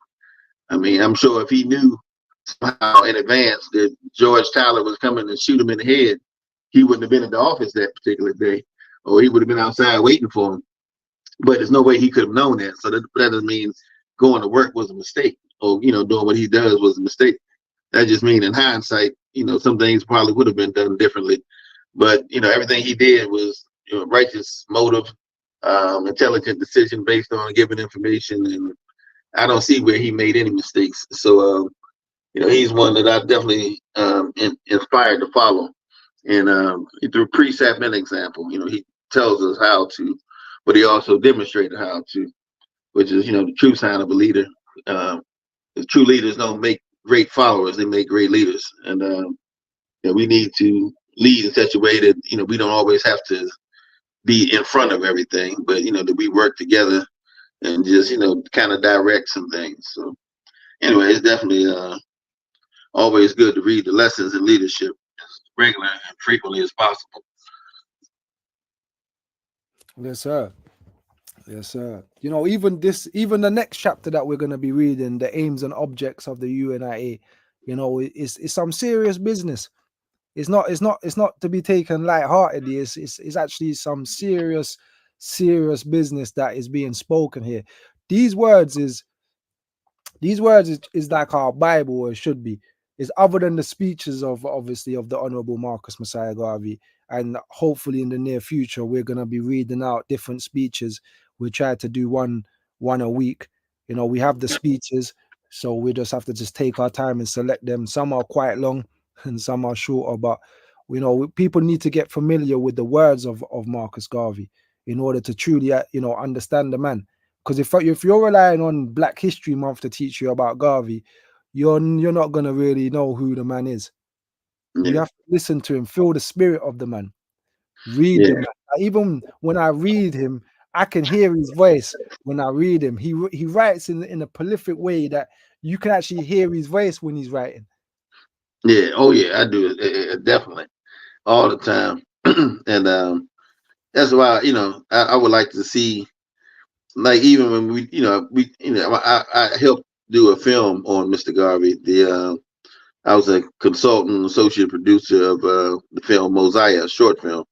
I mean, I'm sure if he knew somehow in advance that George Tyler was coming to shoot him in the head, he wouldn't have been in the office that particular day, or he would have been outside waiting for him. But there's no way he could have known that. So that doesn't mean going to work was a mistake, or doing what he does was a mistake. That just means in hindsight, some things probably would have been done differently. But everything he did was righteous motive, intelligent decision based on given information, and I don't see where he made any mistakes. So he's one that I definitely inspired to follow. And through precept and example, he tells us how to, but he also demonstrated how to, which is the true sign of a leader. The true leaders don't make great followers; they make great leaders. And we need to lead in such a way that we don't always have to be in front of everything, but that we work together and just kind of direct some things. So anyway, it's definitely always good to read the lessons in leadership as regular and frequently as possible. Yes, sir. Yes, sir. Even the next chapter that we're going to be reading, the aims and objects of the UNIA, it's some serious business. It's not to be taken lightheartedly. It's actually some serious business that is being spoken here. These words is like our Bible, or it should be. It's other than the speeches of the Honorable Marcus Messiah Garvey, and hopefully in the near future we're gonna be reading out different speeches. We try to do one a week. We have the speeches, so we just have to take our time and select them. Some are quite long and some are shorter, but people need to get familiar with the words of Marcus Garvey in order to truly understand the man. Because if you're relying on Black History Month to teach you about Garvey, you're not gonna really know who the man is. Yeah. You have to listen to him, feel the spirit of the man, read the man. Even when I read him, I can hear his voice when I read him. He writes in a prolific way that you can actually hear his voice when he's writing. Yeah. Oh yeah, I do it definitely all the time, and that's why I would like to see, like, even when I helped do a film on Mr. Garvey. I was a consultant, associate producer of the film Mosiah, a short film.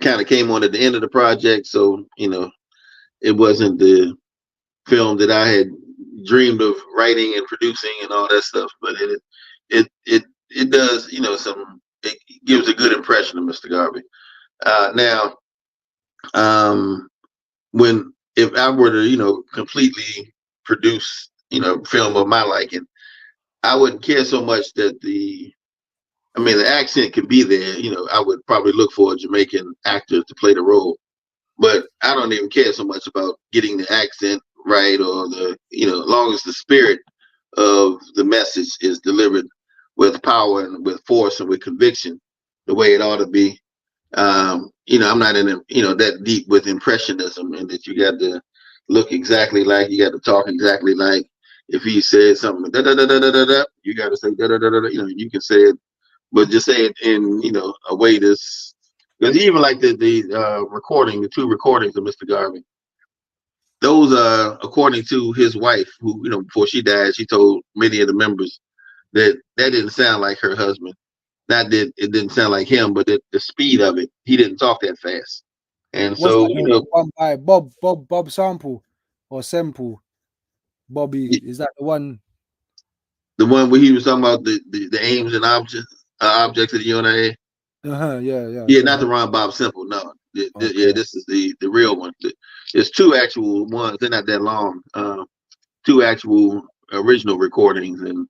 Kind of came on at the end of the project, so it wasn't the film that I had dreamed of writing and producing and all that stuff. But it does, it gives a good impression of Mr. Garvey. Now, if I were to completely produce film of my liking, I wouldn't care so much that the I mean, the accent can be there. You know, I would probably look for a Jamaican actor to play the role, but I don't even care so much about getting the accent right or the, you know, as long as the spirit of the message is delivered with power and with force and with conviction, the way it ought to be. You know, I'm not in, you know, that deep with impressionism and that you got to look exactly like, you got to talk exactly like. If he said something, da da da da da da da, you got to say da da da da. You know, you can say it, but just say it in, you know, a way that's, because even like the recording, the 2 recordings of Mr. Garvey, those are according to his wife, who, you know, before she died, she told many of the members that didn't sound like her husband. Not that it didn't sound like him, but that the speed of it, he didn't talk that fast. And Was so, that you the know, one by Bob Sample or Semple? Bobby, is that the one? the one where he was talking about the aims and objects of the UNIA. Yeah. Yeah, not the Ron Bob Simple. No, yeah, Okay. this is the real one. There's 2 actual ones. They're not that long. 2 actual original recordings, and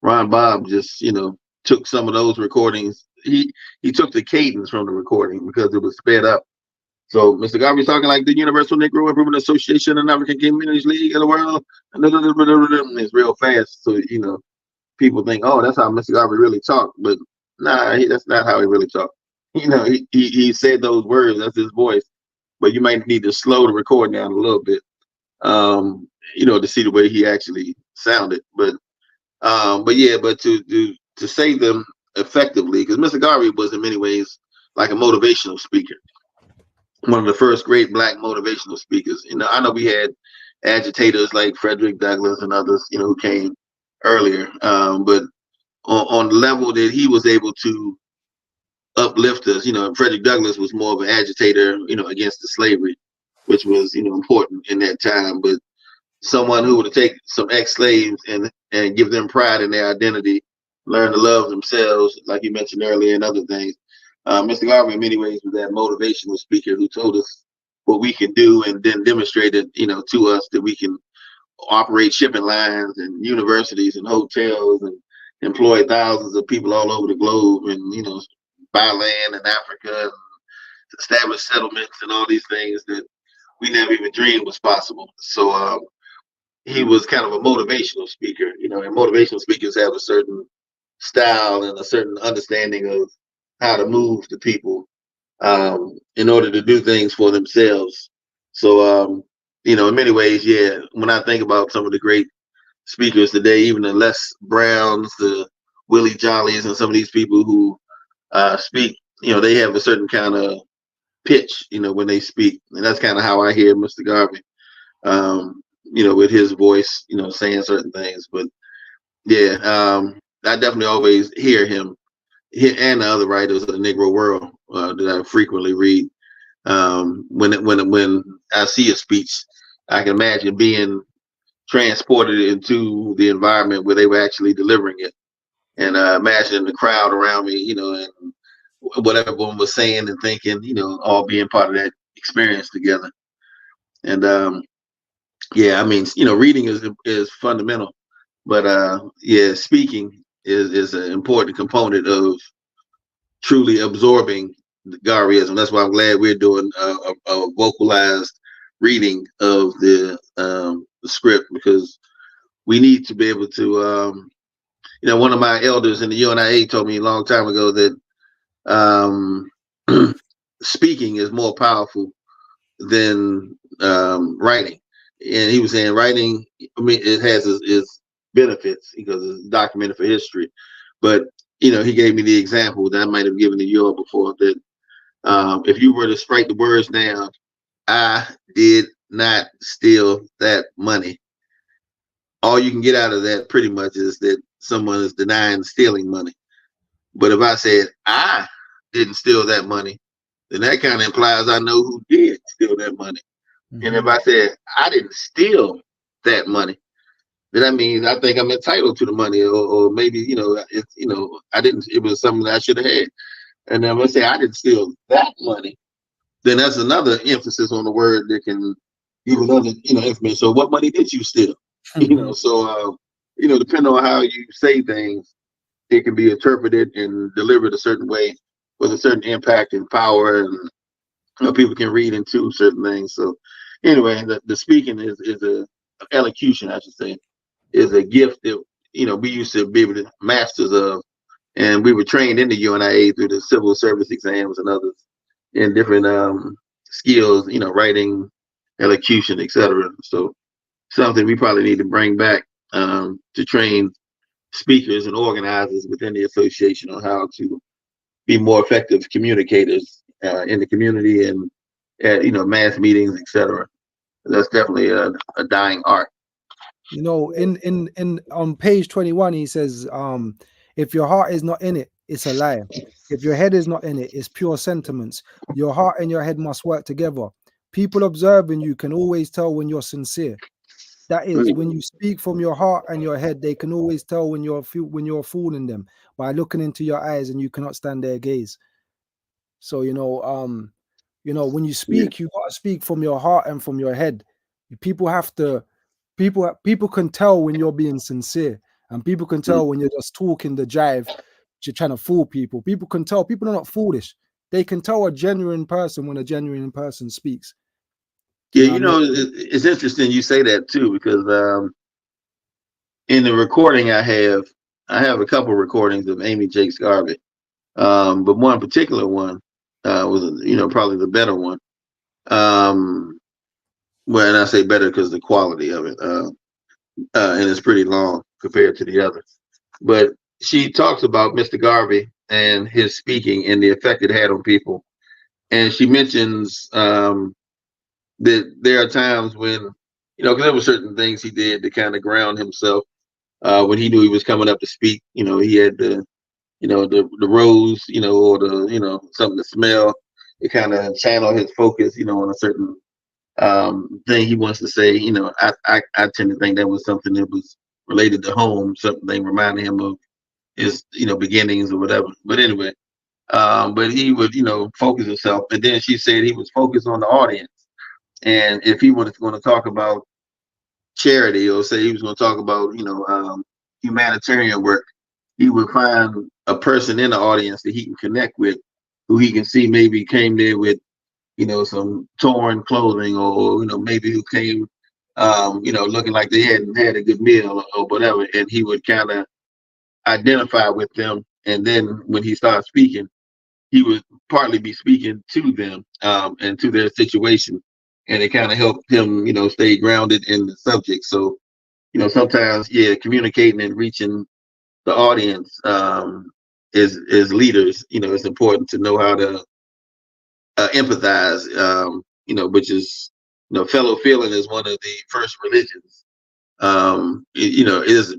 Ron Bob just, you know, took some of those recordings. He took the cadence from the recording because it was sped up. So Mr. Garvey's talking like the Universal Negro Improvement Association and African Communities League of the world. And it's real fast. So, you know, people think, oh, that's how Mr. Garvey really talked. But nah, that's not how he really talked. You know, he said those words, that's his voice. But you might need to slow the record down a little bit, you know, to see the way he actually sounded. But yeah, but to say them effectively, because Mr. Garvey was in many ways like a motivational speaker, one of the first great Black motivational speakers. You know, I know we had agitators like Frederick Douglass and others, you know, who came earlier, but on the level that he was able to uplift us, you know, Frederick Douglass was more of an agitator, you know, against the slavery, which was, you know, important in that time. But someone who would take some ex-slaves and give them pride in their identity, learn to love themselves, like you mentioned earlier, and other things. Mr. Garvey, in many ways, was that motivational speaker who told us what we can do, and then demonstrated, you know, to us that we can operate shipping lines and universities and hotels and employ thousands of people all over the globe, and, you know, buy land in Africa and establish settlements and all these things that we never even dreamed was possible. So he was kind of a motivational speaker, you know, and motivational speakers have a certain style and a certain understanding of how to move the people in order to do things for themselves. So, you know, in many ways, yeah, when I think about some of the great speakers today, even the Les Browns, the Willie Jollies, and some of these people who speak, you know, they have a certain kind of pitch, you know, when they speak. And that's kind of how I hear Mr. Garvey, you know, with his voice, you know, saying certain things. But yeah, I definitely always hear him and the other writers of the Negro World that I frequently read. When I see a speech, I can imagine being transported into the environment where they were actually delivering it, and imagining the crowd around me, you know, and what everyone was saying and thinking, you know, all being part of that experience together. And yeah, I mean, you know, reading is fundamental, but yeah, speaking is an important component of truly absorbing the Garveyism. That's why I'm glad we're doing a vocalized reading of the script, because we need to be able to. You know, one of my elders in the UNIA told me a long time ago that speaking is more powerful than writing, and he was saying writing, I mean, it has its benefits because it's documented for history, but you know, he gave me the example that I might have given to you all before, that if you were to write the words down, I did not steal that money, all you can get out of that pretty much is that someone is denying stealing money. But if I said I didn't steal that money, then that kind of implies I know who did steal that money. Mm-hmm. And if I said I didn't steal that money, then that means I think I'm entitled to the money, or maybe, you know, it's, you know, I didn't, it was something that I should have had. And then let's say I didn't steal that money, then that's another emphasis on the word that can give another, you know, information. So what money did you steal? You know, so you know, depending on how you say things, it can be interpreted and delivered a certain way with a certain impact and power, and people can read into certain things. So anyway, the speaking is a elocution, I should say, is a gift that we used to be able to masters of, and we were trained in the UNIA through the civil service exams and others in different skills, writing, elocution, etc. So something we probably need to bring back to train speakers and organizers within the association on how to be more effective communicators in the community and at mass meetings, etc. That's definitely a dying art. In on page 21, he says, if your heart is not in it, it's a lie. If your head is not in it, it's pure sentiments. Your heart and your head must work together. People observing you can always tell when you're sincere. That is, when you speak from your heart and your head, they can always tell when you're fooling them by looking into your eyes, and you cannot stand their gaze. So when you speak, you gotta speak from your heart and from your head. People have to. People can tell when you're being sincere, and people can tell when you're just talking the jive, you're trying to fool people. People can tell. People are not foolish. They can tell a genuine person when a genuine person speaks. Yeah, it's interesting you say that too, because in the recording I have a couple recordings of Amy Jakes Garvey, but one particular one was probably the better one. Well, and I say better because the quality of it, and it's pretty long compared to the others. But she talks about Mr. Garvey and his speaking and the effect it had on people, and she mentions that there are times when because there were certain things he did to kind of ground himself when he knew he was coming up to speak. He had the the rose, or the something to smell. It kind of channel his focus, on a certain thing he wants to say. I tend to think that was something that was related to home, something reminding him of his beginnings or whatever. But anyway, but he would focus himself, and then she said he was focused on the audience, and if he was going to talk about charity, or say he was going to talk about humanitarian work, he would find a person in the audience that he can connect with, who he can see maybe came there with some torn clothing, or maybe who came looking like they hadn't had a good meal or whatever, and he would kind of identify with them. And then when he started speaking, he would partly be speaking to them and to their situation, and it kind of helped him stay grounded in the subject. So sometimes communicating and reaching the audience is leaders, it's important to know how to empathize, which is, fellow feeling is one of the first religions. Is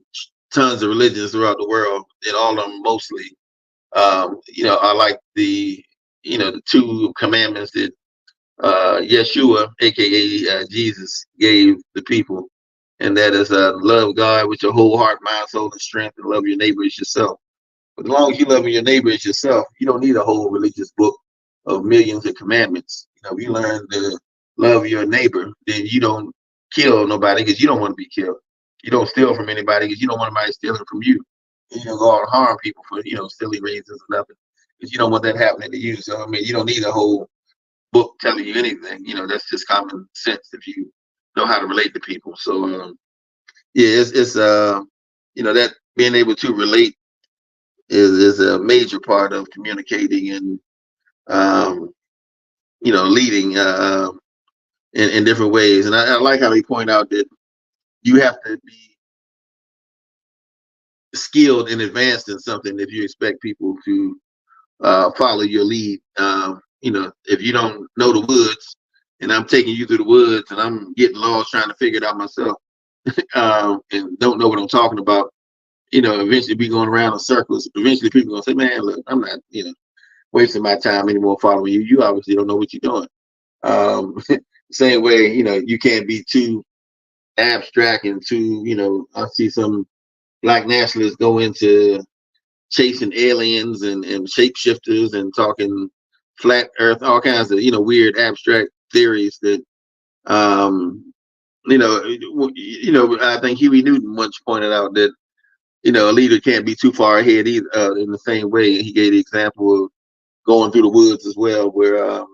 tons of religions throughout the world, and all of them mostly, are like the two commandments that Yeshua, aka Jesus, gave the people, and that is love God with your whole heart, mind, soul, and strength, and love your neighbor as yourself. But as long as you love your neighbor as yourself, you don't need a whole religious book of millions of commandments. If you learn to love your neighbor, then you don't kill nobody because you don't want to be killed. You don't steal from anybody because you don't want anybody stealing from you. You don't go out and harm people for silly reasons or nothing, because you don't want that happening to you. So you don't need a whole book telling you anything. That's just common sense if you know how to relate to people. So it's that being able to relate is a major part of communicating and leading in different ways. And I like how they point out that you have to be skilled and advanced in something if you expect people to follow your lead. If you don't know the woods, and I'm taking you through the woods, and I'm getting lost trying to figure it out myself, and don't know what I'm talking about, eventually be going around in circles. Eventually people are gonna say, man, look, I'm not, wasting my time anymore following you. You obviously don't know what you're doing. Same way, you can't be too abstract and too, I see some black nationalists go into chasing aliens and shapeshifters and talking flat earth, all kinds of, weird abstract theories that, I think Huey Newton once pointed out that you know, a leader can't be too far ahead either. In the same way, he gave the example of going through the woods as well, where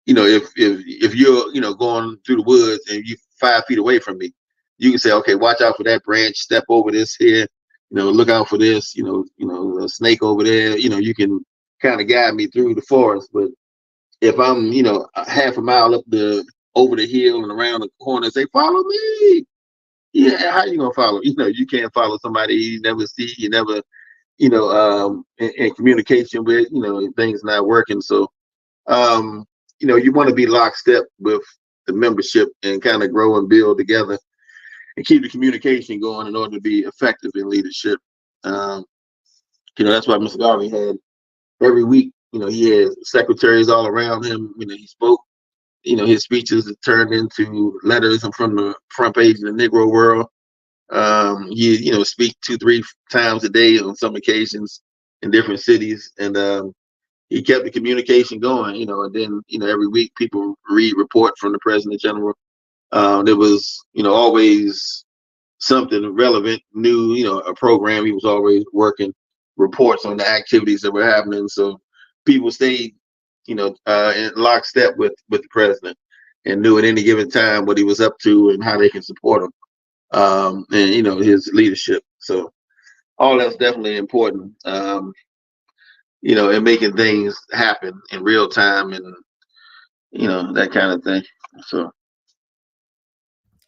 you know, if you're, you know, going through the woods and you 5 feet away from me, you can say, okay, watch out for that branch, step over this here, you know, look out for this, you know, a snake over there. You know, you can kind of guide me through the forest. But if I'm, you know, a half a mile up over the hill and around the corner and say, follow me. Yeah, how you gonna follow? You know, you can't follow somebody you never see, you never, you know, in communication with, you know, things not working. So um, you know, you want to be lockstep with the membership and kind of grow and build together and keep the communication going in order to be effective in leadership. Um, you know, that's why Mr. Garvey had every week, you know, he had secretaries all around him. You know, he spoke, you know, his speeches turned into letters from the front page of the Negro World. He, you know, speak 2-3 times a day on some occasions in different cities. And he kept the communication going, you know, and then, you know, every week people read report from the President General. There was, you know, always something relevant, new, you know, a program. He was always working reports on the activities that were happening. So people stayed, you know, in lockstep with the president and knew at any given time what he was up to and how they can support him, and, you know, his leadership. So all that's definitely important. You know, and making things happen in real time and, you know, that kind of thing. So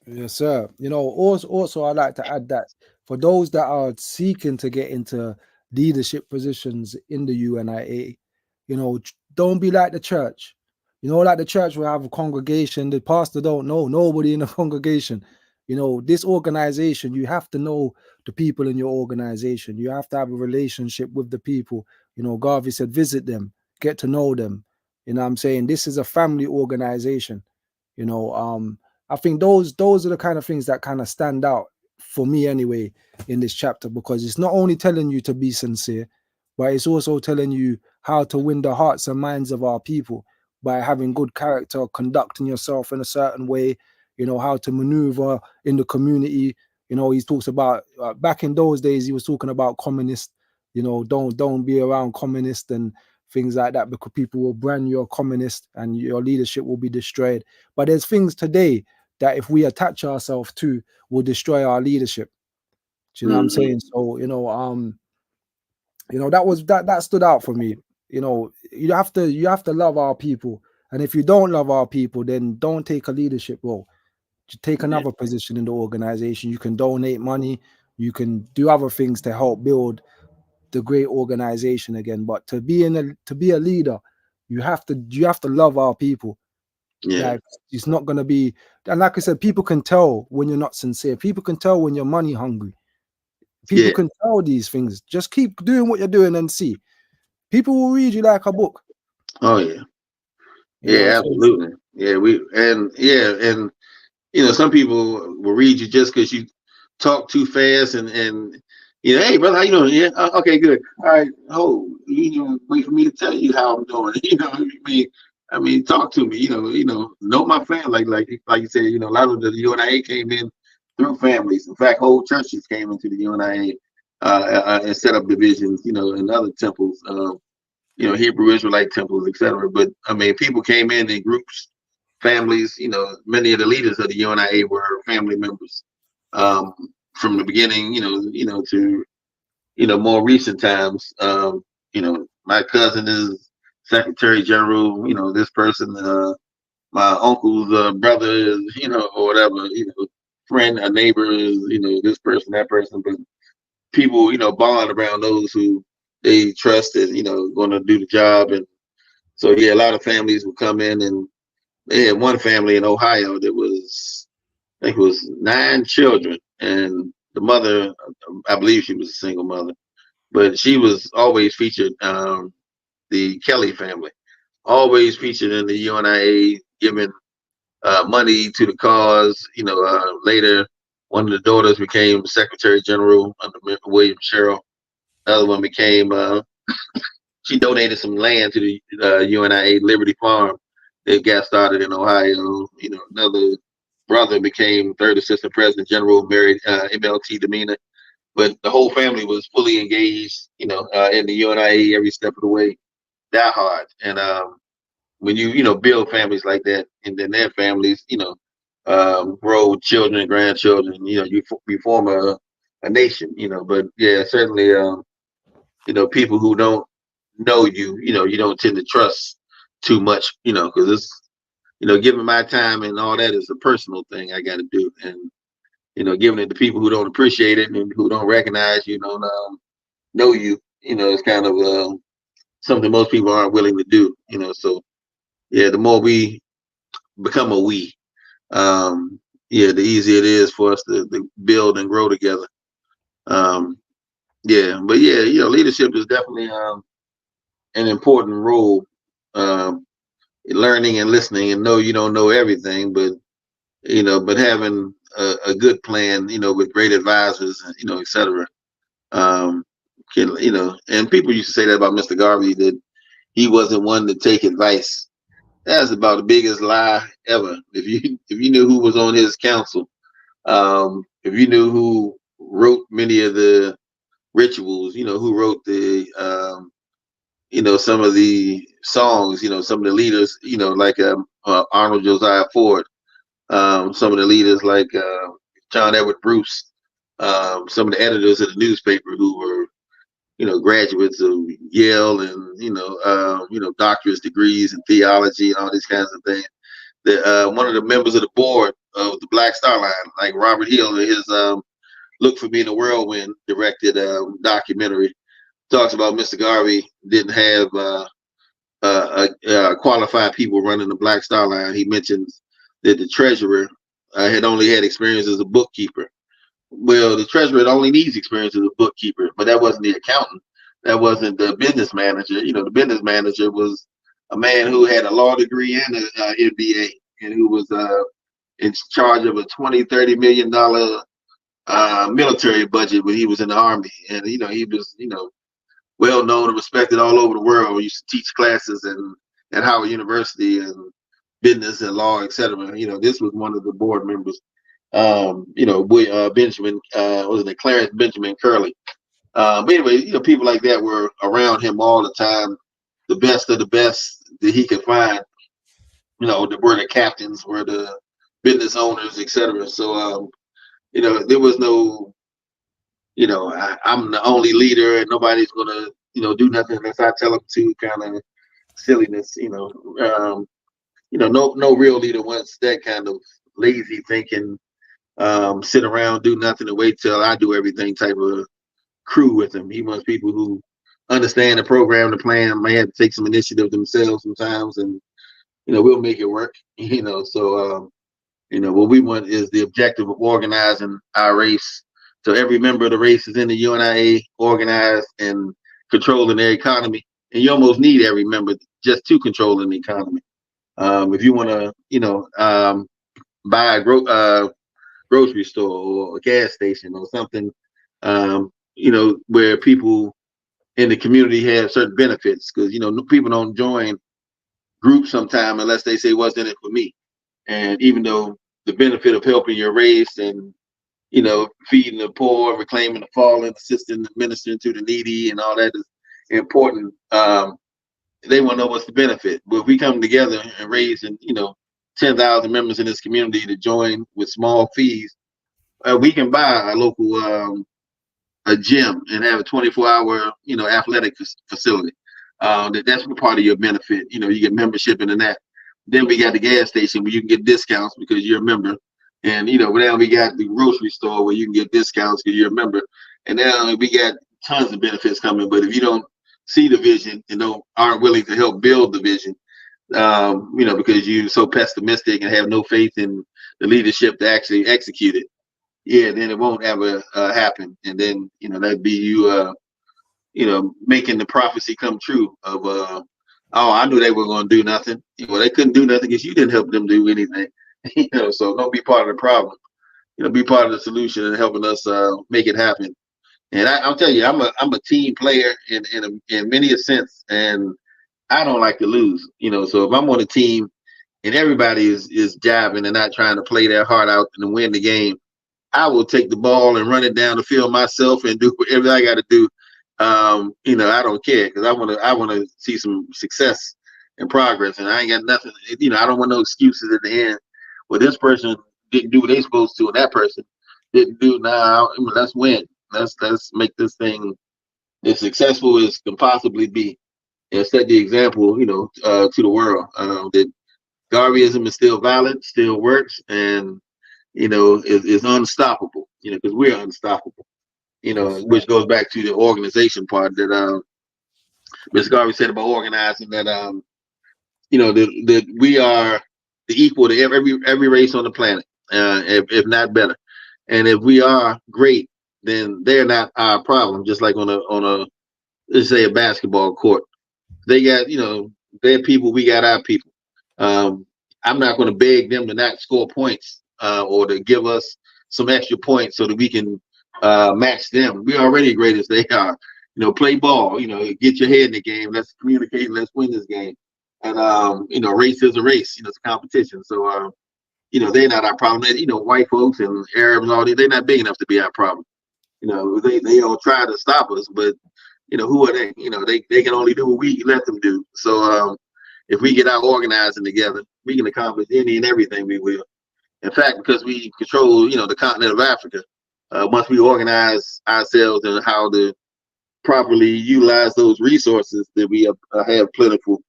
Yes, sir. You know, also I'd like to add that for those that are seeking to get into leadership positions in the UNIA, you know, don't be like the church. You know, like the church will have a congregation, the pastor don't know nobody in the congregation. You know, this organization, you have to know the people in your organization. You have to have a relationship with the people. You know, Garvey said, visit them, get to know them. You know what I'm saying? This is a family organization. You know, I think those are the kind of things that kind of stand out for me anyway in this chapter, because it's not only telling you to be sincere, but it's also telling you how to win the hearts and minds of our people by having good character, conducting yourself in a certain way, you know, how to maneuver in the community. You know, he talks about back in those days, he was talking about communists, you know, don't be around communists and things like that, because people will brand you a communist and your leadership will be destroyed. But there's things today that if we attach ourselves to will destroy our leadership. Do you know what I'm saying? So, you know, that stood out for me. You know, you have to love our people. And if you don't love our people, then don't take a leadership role. Just take another position in the organization. You can donate money, you can do other things to help build the great organization again. But to be a leader, you have to love our people. yeah, Like, it's not gonna be, and like I said, people can tell when you're not sincere. People can tell when you're money hungry. People yeah, can tell these things. Just keep doing what you're doing and see. People will read you like a book. oh yeah, You know, yeah, so absolutely, yeah. And you know, some people will read you just because you talk too fast and you know, hey brother, how you doing? Yeah, okay, good. All right, you know, wait for me to tell you how I'm doing. You know, I mean, talk to me. You know my family. Like you said, you know, a lot of the UNIA came in through families. In fact, whole churches came into the UNIA and set up divisions. You know, and other temples. You know, Hebrew Israelite temples, etc. But I mean, people came in groups, families. You know, many of the leaders of the UNIA were family members um, from the beginning. You know to more recent times. You know, my cousin is Secretary General. You know, this person, my uncle's brother is, you know, or whatever. You know, friend, a neighbor is, you know, this person, that person. But people, you know, bond around those who they trust and, you know, going to do the job. And so, yeah, a lot of families would come in, and they had one family in Ohio that was, I think it was 9 children. And the mother, I believe she was a single mother, but she was always featured, the Kelly family, always featured in the UNIA, giving money to the cause. You know, later, one of the daughters became Secretary General under William Sherrill. The other one became, she donated some land to the UNIA Liberty Farm that got started in Ohio. You know, another brother became third assistant president general, married MLT Domina. but the whole family was fully engaged, in the UNIA every step of the way, that hard. And when you build families like that, and then their families, grow children, grandchildren, you form a nation, But yeah, certainly, people who don't know you don't tend to trust too much, because it's, giving my time and all that is a personal thing I got to do, and giving it to people who don't appreciate it and who don't recognize you, don't know you, it's kind of something most people aren't willing to do, So yeah, the more we become a we, yeah, the easier it is for us to build and grow together. Yeah, but yeah, leadership is definitely an important role. Learning and listening, and know you don't know everything, but but having a good plan, with great advisors, etc. Can and people used to say that about Mr. Garvey, that he wasn't one to take advice. That's about the biggest lie ever. If you knew who was on his council, if you knew who wrote many of the rituals, who wrote the some of the songs, some of the leaders, like Arnold Josiah Ford, some of the leaders like John Edward Bruce, some of the editors of the newspaper who were, graduates of Yale and doctorate degrees in theology and all these kinds of things. One of the members of the board of the Black Star Line, like Robert Hill, his "Look for Me in the Whirlwind" directed documentary, talks about Mr. Garvey didn't have qualified people running the Black Star Line. He mentions that the treasurer had only had experience as a bookkeeper. Well, the treasurer only needs experience as a bookkeeper, but that wasn't the accountant. That wasn't the business manager. The business manager was a man who had a law degree and an MBA, and who was in charge of a $20-30 million military budget when he was in the Army. And he was well known and respected all over the world. He used to teach classes at Howard University and business and law, etc. This was one of the board members. Benjamin, wasn't it Clarence Benjamin Curley? But anyway, people like that were around him all the time. The best of the best that he could find. Were the captains, were the business owners, etc. So, there was no, I'm the only leader and nobody's gonna, do nothing unless I tell them to, kind of silliness. No real leader wants that kind of lazy thinking, sit around, do nothing, and wait till I do everything type of crew with him. He wants people who understand the program, the plan, may have to take some initiative themselves sometimes, and we'll make it work. So what we want is the objective of organizing our race, so every member of the race is in the UNIA, organized and controlling their economy. And you almost need every member just to control an economy. If you want to, buy a grocery store or a gas station or something, where people in the community have certain benefits, because people don't join groups sometime unless they say, what's in it for me? And even though the benefit of helping your race and feeding the poor, reclaiming the fallen, assisting and ministering to the needy, and all that is important, they want to know what's the benefit. But if we come together and raise 10,000 members in this community to join with small fees, we can buy a local a gym and have a 24-hour athletic facility. That's part of your benefit. You get membership into that. Then we got the gas station where you can get discounts because you're a member. And now we got the grocery store where you can get discounts because you're a member. And now we got tons of benefits coming. But if you don't see the vision and aren't willing to help build the vision, because you're so pessimistic and have no faith in the leadership to actually execute it, yeah, then it won't ever happen. And then that'd be you making the prophecy come true of oh, I knew they were going to do nothing. Well, they couldn't do nothing because you didn't help them do anything. So don't be part of the problem. Be part of the solution and helping us make it happen. And I'll tell you, I'm a team player in many a sense, and I don't like to lose. So if I'm on a team and everybody is jiving and not trying to play their heart out and win the game, I will take the ball and run it down the field myself and do whatever I got to do. I don't care because I want to see some success and progress, and I ain't got nothing. I don't want no excuses at the end. Well, this person didn't do what they supposed to, and that person didn't do. Now, let's win. Let's make this thing as successful as can possibly be, and set the example, to the world that Garveyism is still valid, still works, and is unstoppable. Because we're unstoppable. Which goes back to the organization part that Mr. Garvey said about organizing. That that we are the equal to every race on the planet, if not better. And if we are great, then they're not our problem. Just like on a let's say a basketball court, they got their people, we got our people. I'm not going to beg them to not score points or to give us some extra points so that we can match them. We're already great as they are. Play ball. Get your head in the game. Let's communicate. Let's win this game. And race is a race. It's a competition. So they're not our problem. White folks and Arabs and all that, they're not big enough to be our problem. They all try to stop us, but who are they? They can only do what we let them do. So if we get out organizing together, we can accomplish any and everything we will. In fact, because we control, the continent of Africa, once we organize ourselves and how to properly utilize those resources that we have plentiful,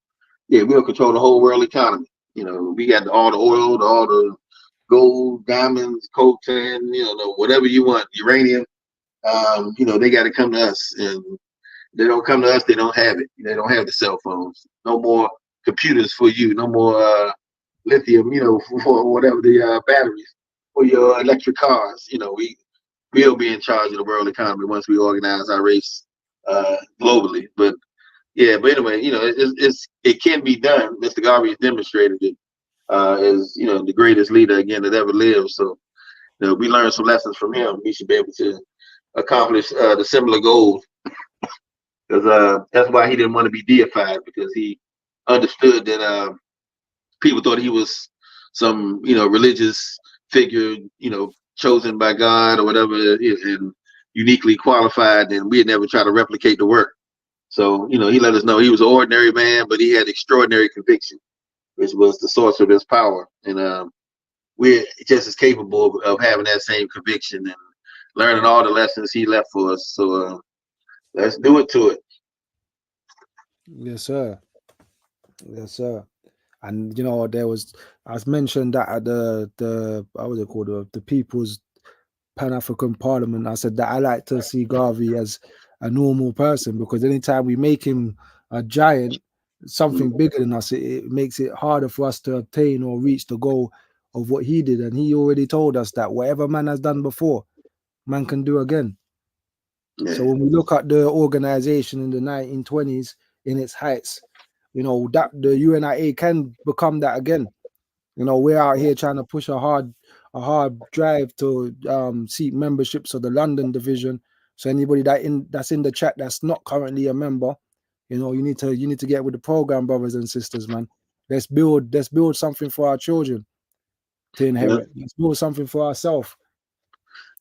we'll control the whole world economy. We got all the oil, all the gold, diamonds, coltan, whatever you want, uranium. They got to come to us, and they don't come to us, they don't have it. They don't have the cell phones. No more computers for you. No more lithium, for whatever the batteries for your electric cars. We'll be in charge of the world economy once we organize our race globally. But anyway, it can be done. Mr. Garvey has demonstrated it as the greatest leader again that ever lived. So we learned some lessons from him. We should be able to accomplish the similar goals. Because that's why he didn't want to be deified, because he understood that people thought he was some religious figure, chosen by God or whatever, and uniquely qualified, and we'd never try to replicate the work. So he let us know he was an ordinary man, but he had extraordinary conviction, which was the source of his power. And we're just as capable of having that same conviction and learning all the lessons he left for us. So let's do it to it. Yes, sir. Yes, sir. And I was mentioned that at the what was it called, the People's Pan-African Parliament. I said that I like to see Garvey as a normal person, because anytime we make him a giant, something bigger than us, it makes it harder for us to attain or reach the goal of what he did. And he already told us that whatever man has done before, man can do again. Yeah. So when we look at the organization in the 1920s in its heights, that the UNIA can become that again. We're out here trying to push a hard drive to seek memberships of the London division. So anybody that's in the chat that's not currently a member, you need to get with the program, brothers and sisters, man. Let's build something for our children to inherit. Yeah. Let's build something for ourselves.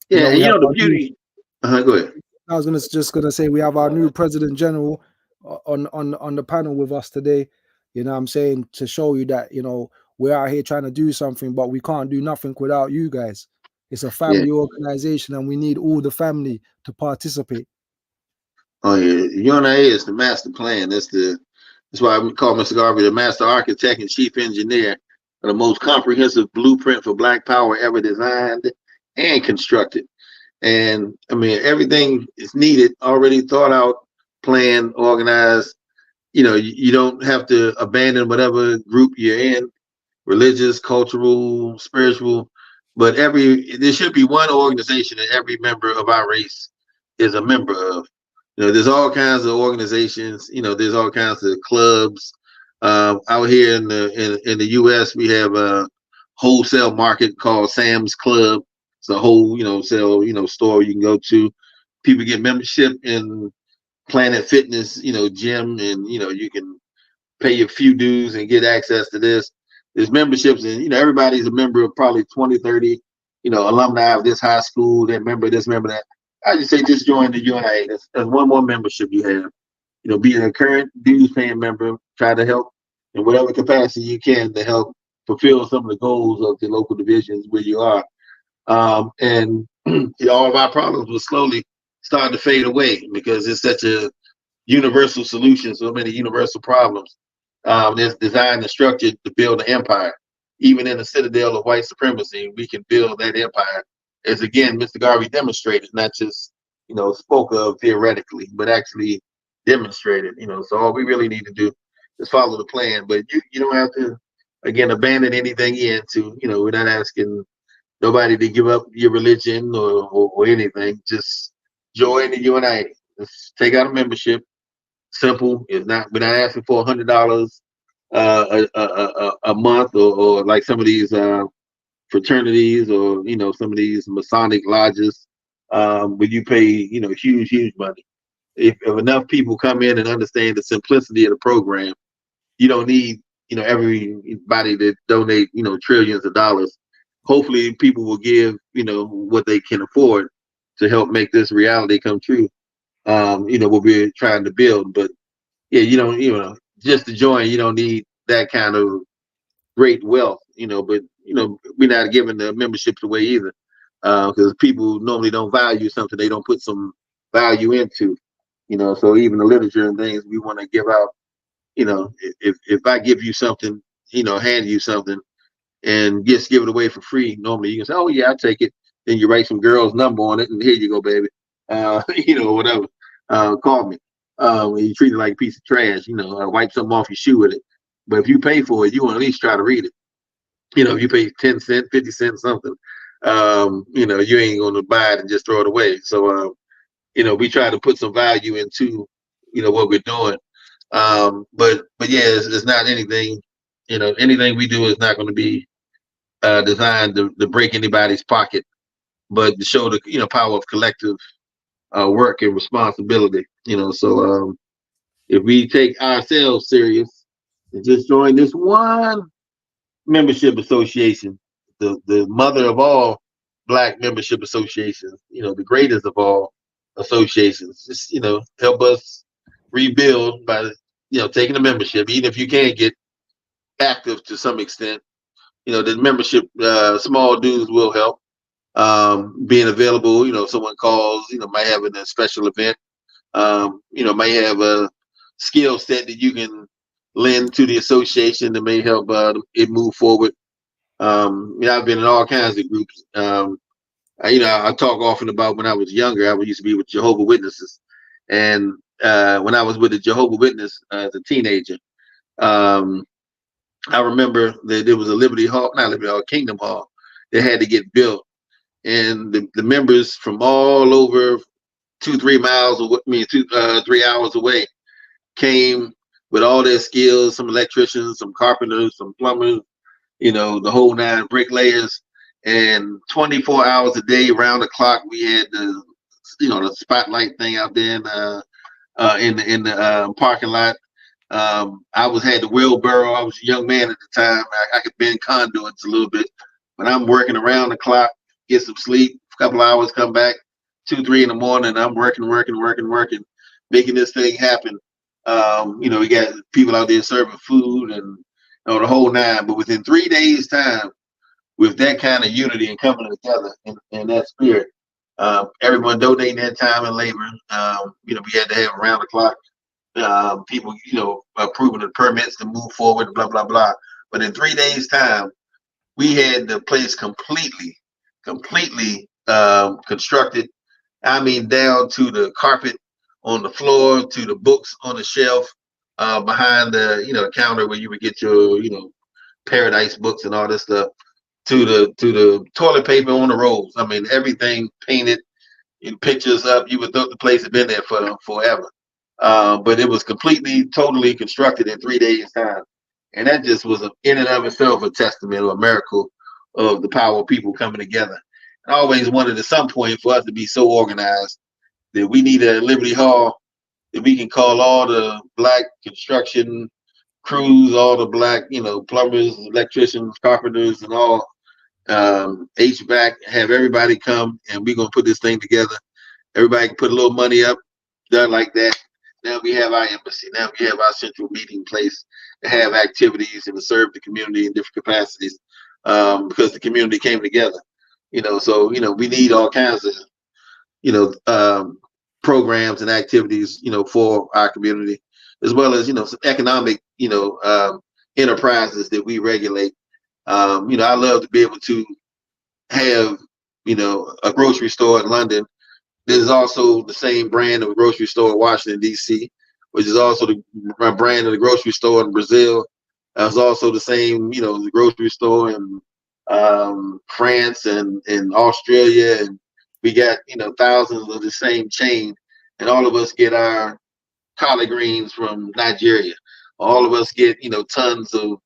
Yeah, the beauty. Go ahead. I was just gonna say we have our new President General on the panel with us today. I'm saying, to show you that we're out here trying to do something, but we can't do nothing without you guys. It's a family organization, and we need all the family to participate. Oh yeah, UNIA is the master plan. That's why we call Mr. Garvey the master architect and chief engineer of the most comprehensive blueprint for Black power ever designed and constructed. And I mean, everything is needed, already thought out, planned, organized. You don't have to abandon whatever group you're in, religious, cultural, spiritual, but there should be one organization that every member of our race is a member of. There's all kinds of organizations, there's all kinds of clubs. Out here in the US, we have a wholesale market called Sam's Club. It's a whole, store you can go to. People get membership in Planet Fitness, gym, and you can pay a few dues and get access to this. There's memberships, and everybody's a member of probably 20, 30, alumni of this high school, that member, this member, that. I just say just join the UNIA. That's one more membership you have. Be a current dues paying member. Try to help in whatever capacity you can to help fulfill some of the goals of the local divisions where you are. And all of our problems will slowly start to fade away because it's such a universal solution, so many universal problems. That's designed and structured to build an empire. Even in the citadel of white supremacy, we can build that empire. As again, Mr. Garvey demonstrated, not just spoke of theoretically, but actually demonstrated. So all we really need to do is follow the plan. But you don't have to again abandon anything into. We're not asking nobody to give up your religion or anything. Just join the UNIA. Just take out a membership. Simple. It's not. We're not asking for $100 a month or like some of these fraternities or some of these Masonic lodges where you pay huge money. If enough people come in and understand the simplicity of the program, you don't need everybody to donate trillions of dollars. Hopefully people will give what they can afford to help make this reality come true. What we're trying to build. But yeah, you don't just to join, you don't need that kind of great wealth, but we're not giving the memberships away either. Because people normally don't value something they don't put some value into. So even the literature and things we want to give out, if I give you something, hand you something and just give it away for free, normally you can say, oh yeah, I'll take it. Then you write some girl's number on it and here you go, baby. Whatever. Call me. You treat it like a piece of trash, wipe something off your shoe with it. But if you pay for it, you want to at least try to read it. If you pay 10 cents, 50 cents, something, you ain't going to buy it and just throw it away. So, we try to put some value into, what we're doing. But yeah, it's not anything, anything we do is not going to be designed to break anybody's pocket, but to show the, power of collective work and responsibility, so if we take ourselves serious and just join this one membership association, the mother of all Black membership associations, the greatest of all associations, just, help us rebuild by, taking a membership, even if you can't get active to some extent, the membership, small dues will help. Being available, if someone calls, might have a special event, might have a skill set that you can lend to the association that may help it move forward. I've been in all kinds of groups. I talk often about when I was younger, I used to be with Jehovah Witnesses. And when I was with the Jehovah Witness as a teenager, I remember that there was a Liberty Hall, not Liberty Hall, Kingdom Hall that had to get built. And the members from all over 2-3 miles, 3 hours away came with all their skills, some electricians, some carpenters, some plumbers, the whole 9 bricklayers. And 24 hours a day, around the clock, we had the spotlight thing out there in the parking lot. I had the wheelbarrow. I was a young man at the time. I could bend conduits a little bit, but I'm working around the clock, get some sleep, a couple hours, come back, 2-3 in the morning. I'm working, making this thing happen. We got people out there serving food and the whole 9. But within 3 days' time, with that kind of unity and coming together in that spirit, everyone donating their time and labor. We had to have around the clock people, approving the permits to move forward, blah, blah, blah. But in 3 days' time, we had the place completely constructed. I mean, down to the carpet on the floor, to the books on the shelf, behind the, counter where you would get your, Paradise books and all this stuff, to the toilet paper on the rolls. I mean, everything painted, pictures up. You would think the place had been there for forever. But it was totally constructed in 3 days' time. And that just was in and of itself a testament or a miracle of the power of people coming together. I always wanted at some point for us to be so organized that we need a Liberty Hall that we can call all the Black construction crews, all the Black, plumbers, electricians, carpenters, and all, HVAC, have everybody come, and we're gonna put this thing together. Everybody can put a little money up, done like that. Now we have our embassy. Now we have our central meeting place to have activities and to serve the community in different capacities, because the community came together. So we need all kinds of programs and activities for our community, as well as some economic enterprises that we regulate. I love to be able to have a grocery store in London. There's also the same brand of a grocery store in Washington, D.C., which is also the brand of the grocery store in Brazil. There's also the same, the grocery store in France and in Australia. And we got, thousands of the same chain. And all of us get our collard greens from Nigeria. All of us get, tons of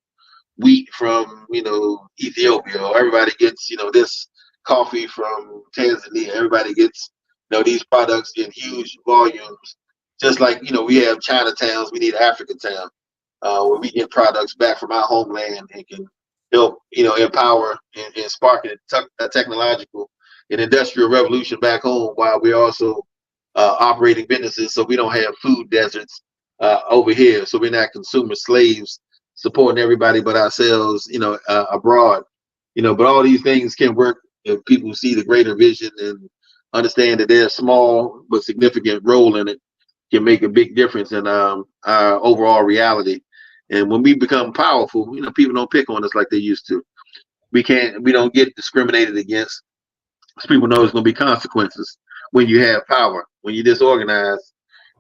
wheat from, Ethiopia. Or everybody gets, this coffee from Tanzania. Everybody gets, these products in huge volumes. Just like, we have Chinatowns, we need African town, where we get products back from our homeland and can help, empower and spark a technological and industrial revolution back home, while we're also operating businesses, so we don't have food deserts over here. So we're not consumer slaves supporting everybody but ourselves, abroad. But all these things can work if people see the greater vision and understand that their small but significant role in it can make a big difference in our overall reality. And when we become powerful, people don't pick on us like they used to. We don't get discriminated against. People know there's going to be consequences when you have power. When you're disorganized,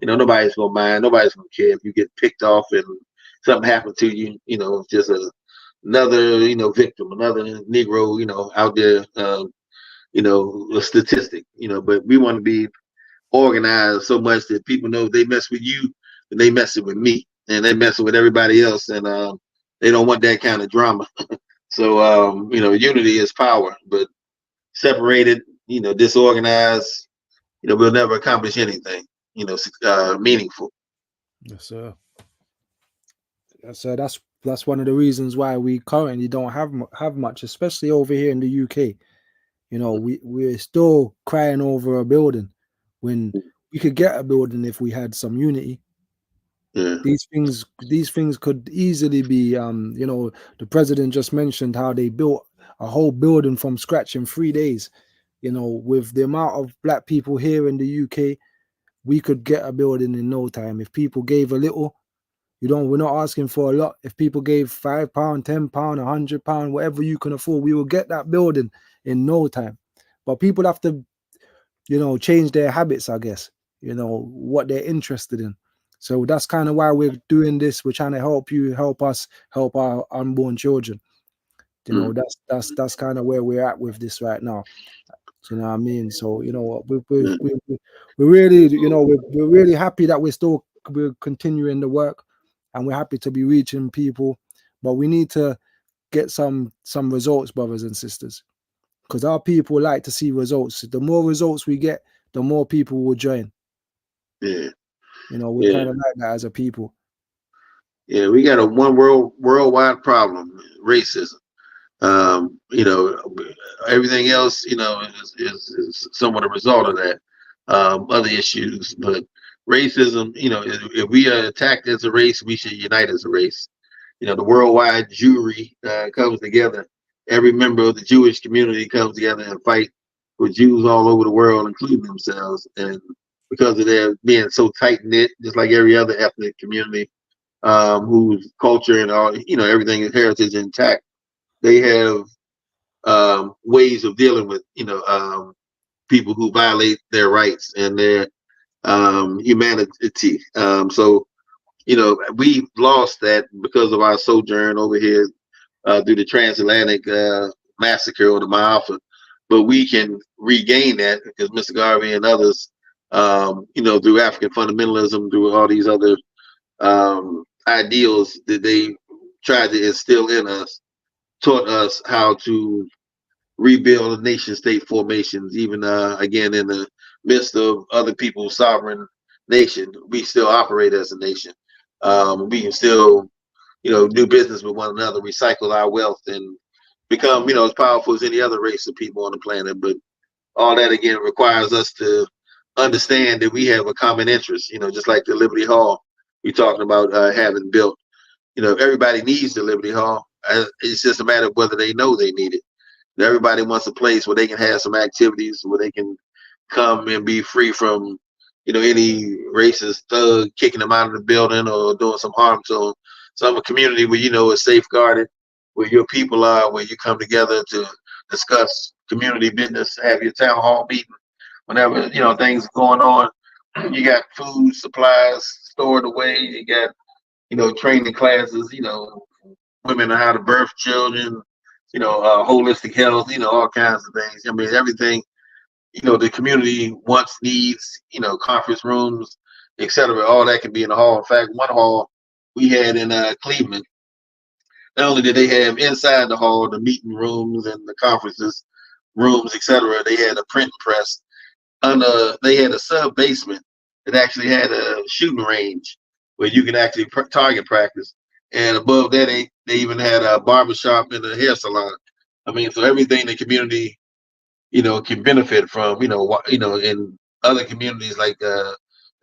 nobody's going to mind. Nobody's going to care if you get picked off and something happened to you. It's just another, victim, another Negro, out there, a statistic. But we want to be organized so much that people know they mess with you and they messing with me and they messing with everybody else, and they don't want that kind of drama. So unity is power, but separated, disorganized, we'll never accomplish anything, meaningful. Yes, sir. So that's one of the reasons why we currently don't have much, especially over here in the UK. We're still crying over a building when we could get a building if we had some unity. Yeah. These things could easily be, the president just mentioned how they built a whole building from scratch in 3 days. With the amount of black people here in the UK, we could get a building in no time. If people gave a little, we're not asking for a lot. If people gave £5, £10, £100, whatever you can afford, we will get that building in no time. But people have to, change their habits, I guess, what they're interested in. So that's kind of why we're doing this. We're trying to help you, help us, help our unborn children. That's kind of where we're at with this right now. You know what I mean? So we're really, we're really happy that we're continuing the work, and we're happy to be reaching people, but we need to get some results, brothers and sisters, because our people like to see results. The more results we get, the more people will join. Yeah. We're kind of like that as a people. Yeah, we got a worldwide problem, racism. Everything else, is somewhat a result of that. Other issues, but racism, if we are attacked as a race, we should unite as a race. The worldwide Jewry comes together. Every member of the Jewish community comes together and fight for Jews all over the world, including themselves. And because of their being so tight knit, just like every other ethnic community, whose culture and all, everything is heritage intact, they have ways of dealing with, people who violate their rights and their humanity. So we've lost that because of our sojourn over here through the transatlantic massacre or the Ma'afa. But we can regain that because Mr. Garvey and others, through African fundamentalism, through all these other ideals that they tried to instill in us, taught us how to rebuild nation state formations, even again in the midst of other people's sovereign nation. We still operate as a nation. We can still do business with one another, recycle our wealth, and become, as powerful as any other race of people on the planet. But all that again requires us to understand that we have a common interest. Just like the Liberty Hall we're talking about having built. Everybody needs the Liberty Hall. It's just a matter of whether they know they need it. Everybody wants a place where they can have some activities, where they can come and be free from, any racist thug kicking them out of the building or doing some harm to them. So a community where, is safeguarded, where your people are, where you come together to discuss community business, have your town hall meeting, whenever, things going on. You got food supplies stored away. You got, training classes, women on how to birth children, holistic health, all kinds of things. I mean, everything, the community wants, needs, conference rooms, etc. All that can be in the hall. In fact, one hall we had in Cleveland, not only did they have inside the hall the meeting rooms and the conferences rooms, etc., they had a printing press. They had a sub basement that actually had a shooting range where you can actually target practice. And above that, they even had a barbershop and a hair salon. I mean, so everything the community, can benefit from, in other communities like the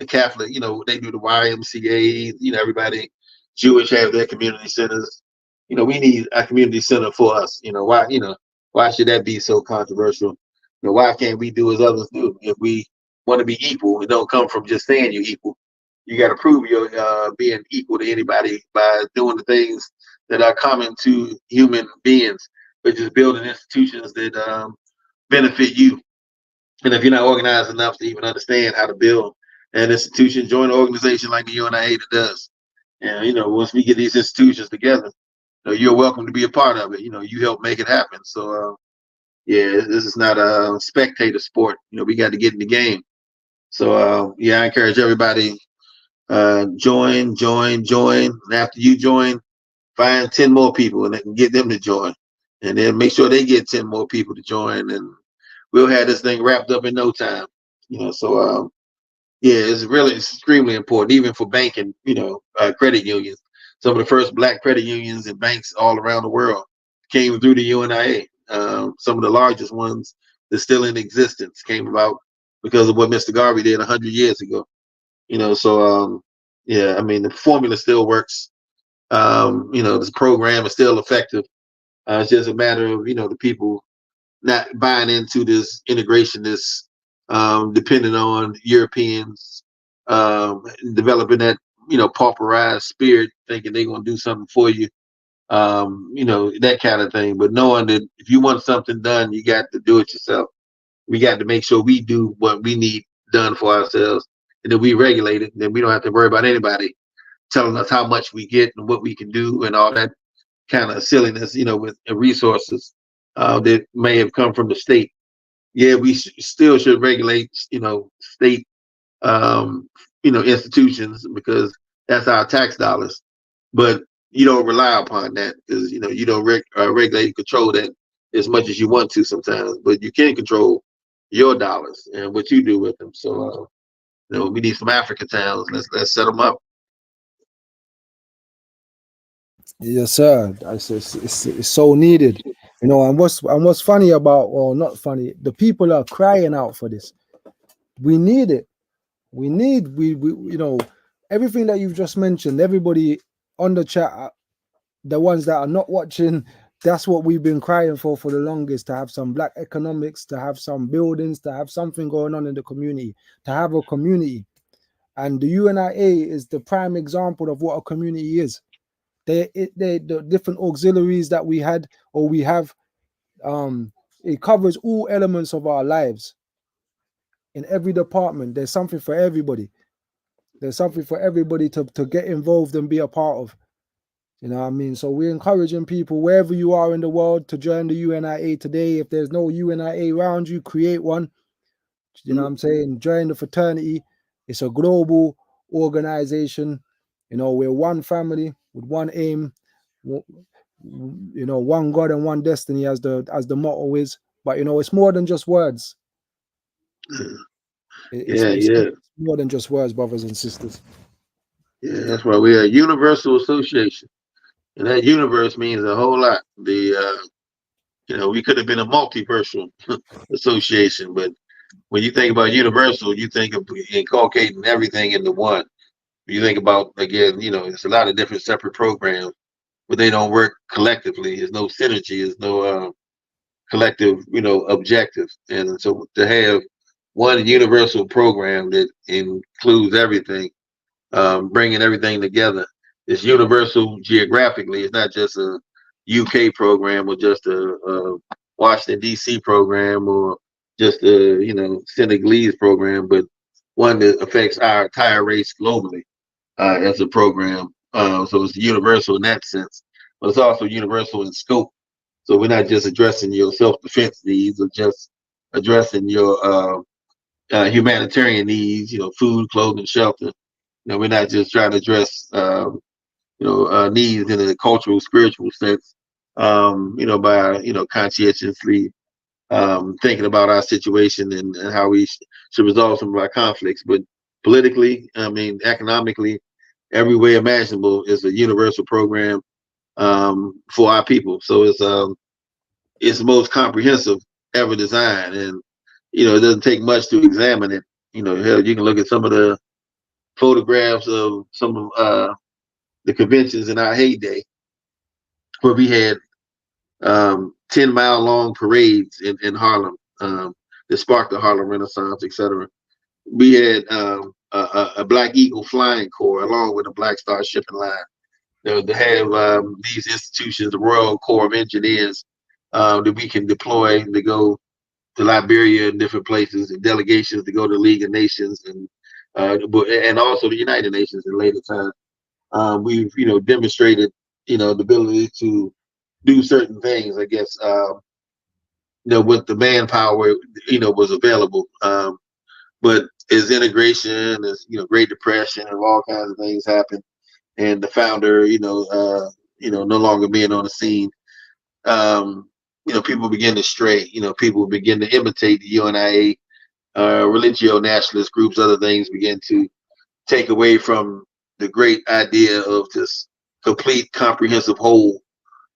Catholic, they do the YMCA, everybody Jewish have their community centers. We need a community center for us. Why should that be so controversial? Why can't we do as others do? If we want to be equal, it don't come from just saying you're equal. You got to prove you're being equal to anybody by doing the things that are common to human beings, which is building institutions that benefit you. And if you're not organized enough to even understand how to build an institution, join an organization like the UNIA that does. And once we get these institutions together, you're welcome to be a part of it. You help make it happen. So yeah, this is not a spectator sport. We got to get in the game. So yeah, I encourage everybody join. And after you join, find 10 more people and get them to join. And then make sure they get 10 more people to join, and we'll have this thing wrapped up in no time. So yeah, it's really extremely important, even for banking, credit unions. Some of the first black credit unions and banks all around the world came through the UNIA. Some of the largest ones that's still in existence came about because of what Mr. Garvey did 100 years ago. So yeah, I mean, the formula still works. This program is still effective. It's just a matter of, the people not buying into this integration, this depending on Europeans developing that, pauperized spirit, thinking they're going to do something for you, that kind of thing. But knowing that if you want something done, you got to do it yourself. We got to make sure we do what we need done for ourselves, and then we regulate it. And then we don't have to worry about anybody telling us how much we get and what we can do and all that kind of silliness, with resources that may have come from the state. Yeah, we still should regulate, state, institutions, because that's our tax dollars. But you don't rely upon that, because you don't regulate and control that as much as you want to sometimes. But you can control your dollars and what you do with them. So we need some African towns. Let's set them up. Yes, sir. It's so needed, And what's funny about, or not funny, the people are crying out for this. We need it. We everything that you've just mentioned. Everybody on the chat, the ones that are not watching, that's what we've been crying for the longest. To have some black economics, to have some buildings, to have something going on in the community, to have a community. And the UNIA is the prime example of what a community is. The different auxiliaries that we had or we have, it covers all elements of our lives. In every department, there's something for everybody. There's something for everybody to get involved and be a part of. You know what I mean? So we're encouraging people wherever you are in the world to join the UNIA today. If there's no UNIA around you, create one. You know what I'm saying? Join the fraternity. It's a global organization. We're one family with one aim. One God and one destiny, as the motto is. But it's more than just words. It's more than just words, brothers and sisters. Yeah, that's why we're a universal association, and that universe means a whole lot. You know, we could have been a multiversal association, but when you think about universal, you think of inculcating everything into one. You think about, again, you know, it's a lot of different separate programs, but they don't work collectively. There's no synergy. There's no collective, you know, objective. And so to have one universal program that includes everything, bringing everything together, it's universal geographically. It's not just a UK program or just a Washington D.C. program or just a, you know, Senegalese program, but one that affects our entire race globally as a program. So it's universal in that sense, but it's also universal in scope. So we're not just addressing your self-defense needs or just addressing your humanitarian needs, you know, food, clothing, shelter. You know, we're not just trying to address, needs in a cultural, spiritual sense, you know, by, you know, conscientiously thinking about our situation and how we should resolve some of our conflicts. But politically, I mean, economically, every way imaginable is a universal program for our people. So it's the most comprehensive ever designed, and you know, it doesn't take much to examine it. You know, hell, you can look at some of the photographs of some of the conventions in our heyday, where we had 10-mile long parades in Harlem that sparked the Harlem Renaissance, etc. We had a Black Eagle Flying Corps along with a Black Star Shipping Line. To have these institutions, the Royal Corps of Engineers, that we can deploy to go to Liberia and different places, and delegations to go to the League of Nations and also the United Nations in later time. We've, you know, demonstrated, you know, the ability to do certain things, I guess, you know, with the manpower, you know, was available. But as integration, as, you know, Great Depression and all kinds of things happened, and the founder, no longer being on the scene, you know, people begin to stray. You know, people begin to imitate the UNIA, religio nationalist groups, other things begin to take away from the great idea of this complete, comprehensive whole.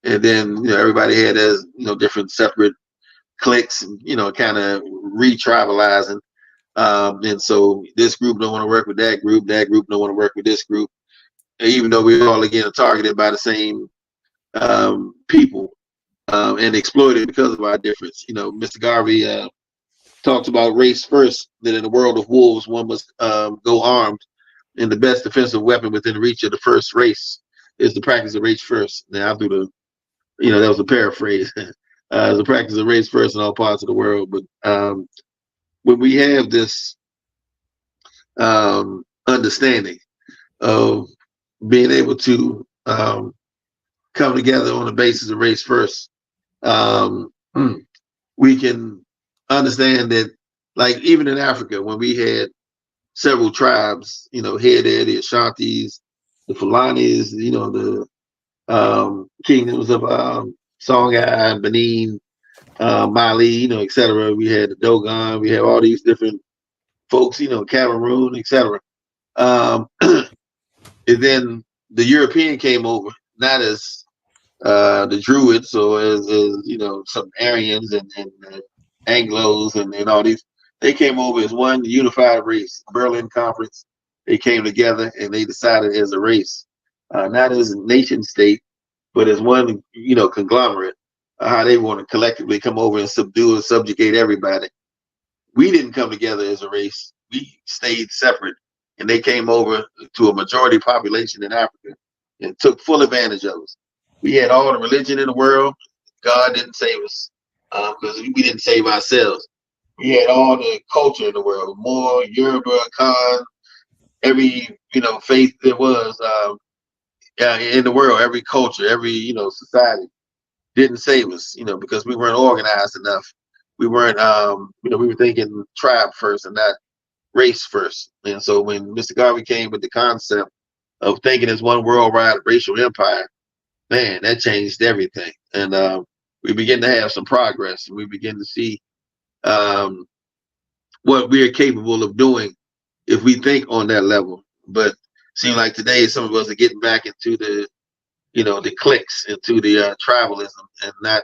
And then, you know, everybody had as, you know, different separate cliques, and, you know, kind of re-tribalizing. And so this group don't want to work with that group don't want to work with this group, even though we all again are targeted by the same people and exploited because of our difference. You know, Mr. Garvey talks about race first, that in the world of wolves, one must go armed, and the best defensive weapon within reach of the first race is the practice of race first. Now, I do the, you know, that was a paraphrase. The practice of race first in all parts of the world. But when we have this understanding of being able to come together on the basis of race first, we can understand that, like, even in Africa, when we had several tribes, you know, here, there, the Ashantis, the Fulanis, you know, the kingdoms of Songhai, Benin, Mali, you know, etc. We had the Dogon, we have all these different folks, you know, Cameroon, etc. And then the European came over, not as the Druids or as you know, some Aryans and Anglos and all these. They came over as one unified race. Berlin Conference, they came together and they decided as a race, not as a nation state, but as one, you know, conglomerate, how they want to collectively come over and subdue and subjugate everybody. We didn't come together as a race. We stayed separate, and they came over to a majority population in Africa and took full advantage of us. We had all the religion in the world. God didn't save us because we didn't save ourselves. We had all the culture in the world, more Yoruba, Khan, every, you know, faith there was in the world, every culture, every, you know, society didn't save us, you know, because we weren't organized enough. We weren't, you know, we were thinking tribe first and not race first. And so when Mr. Garvey came with the concept of thinking as one worldwide racial empire, man, that changed everything. And we begin to have some progress, and we begin to see what we are capable of doing if we think on that level. But seem like today some of us are getting back into the, you know, the cliques, into the tribalism, and not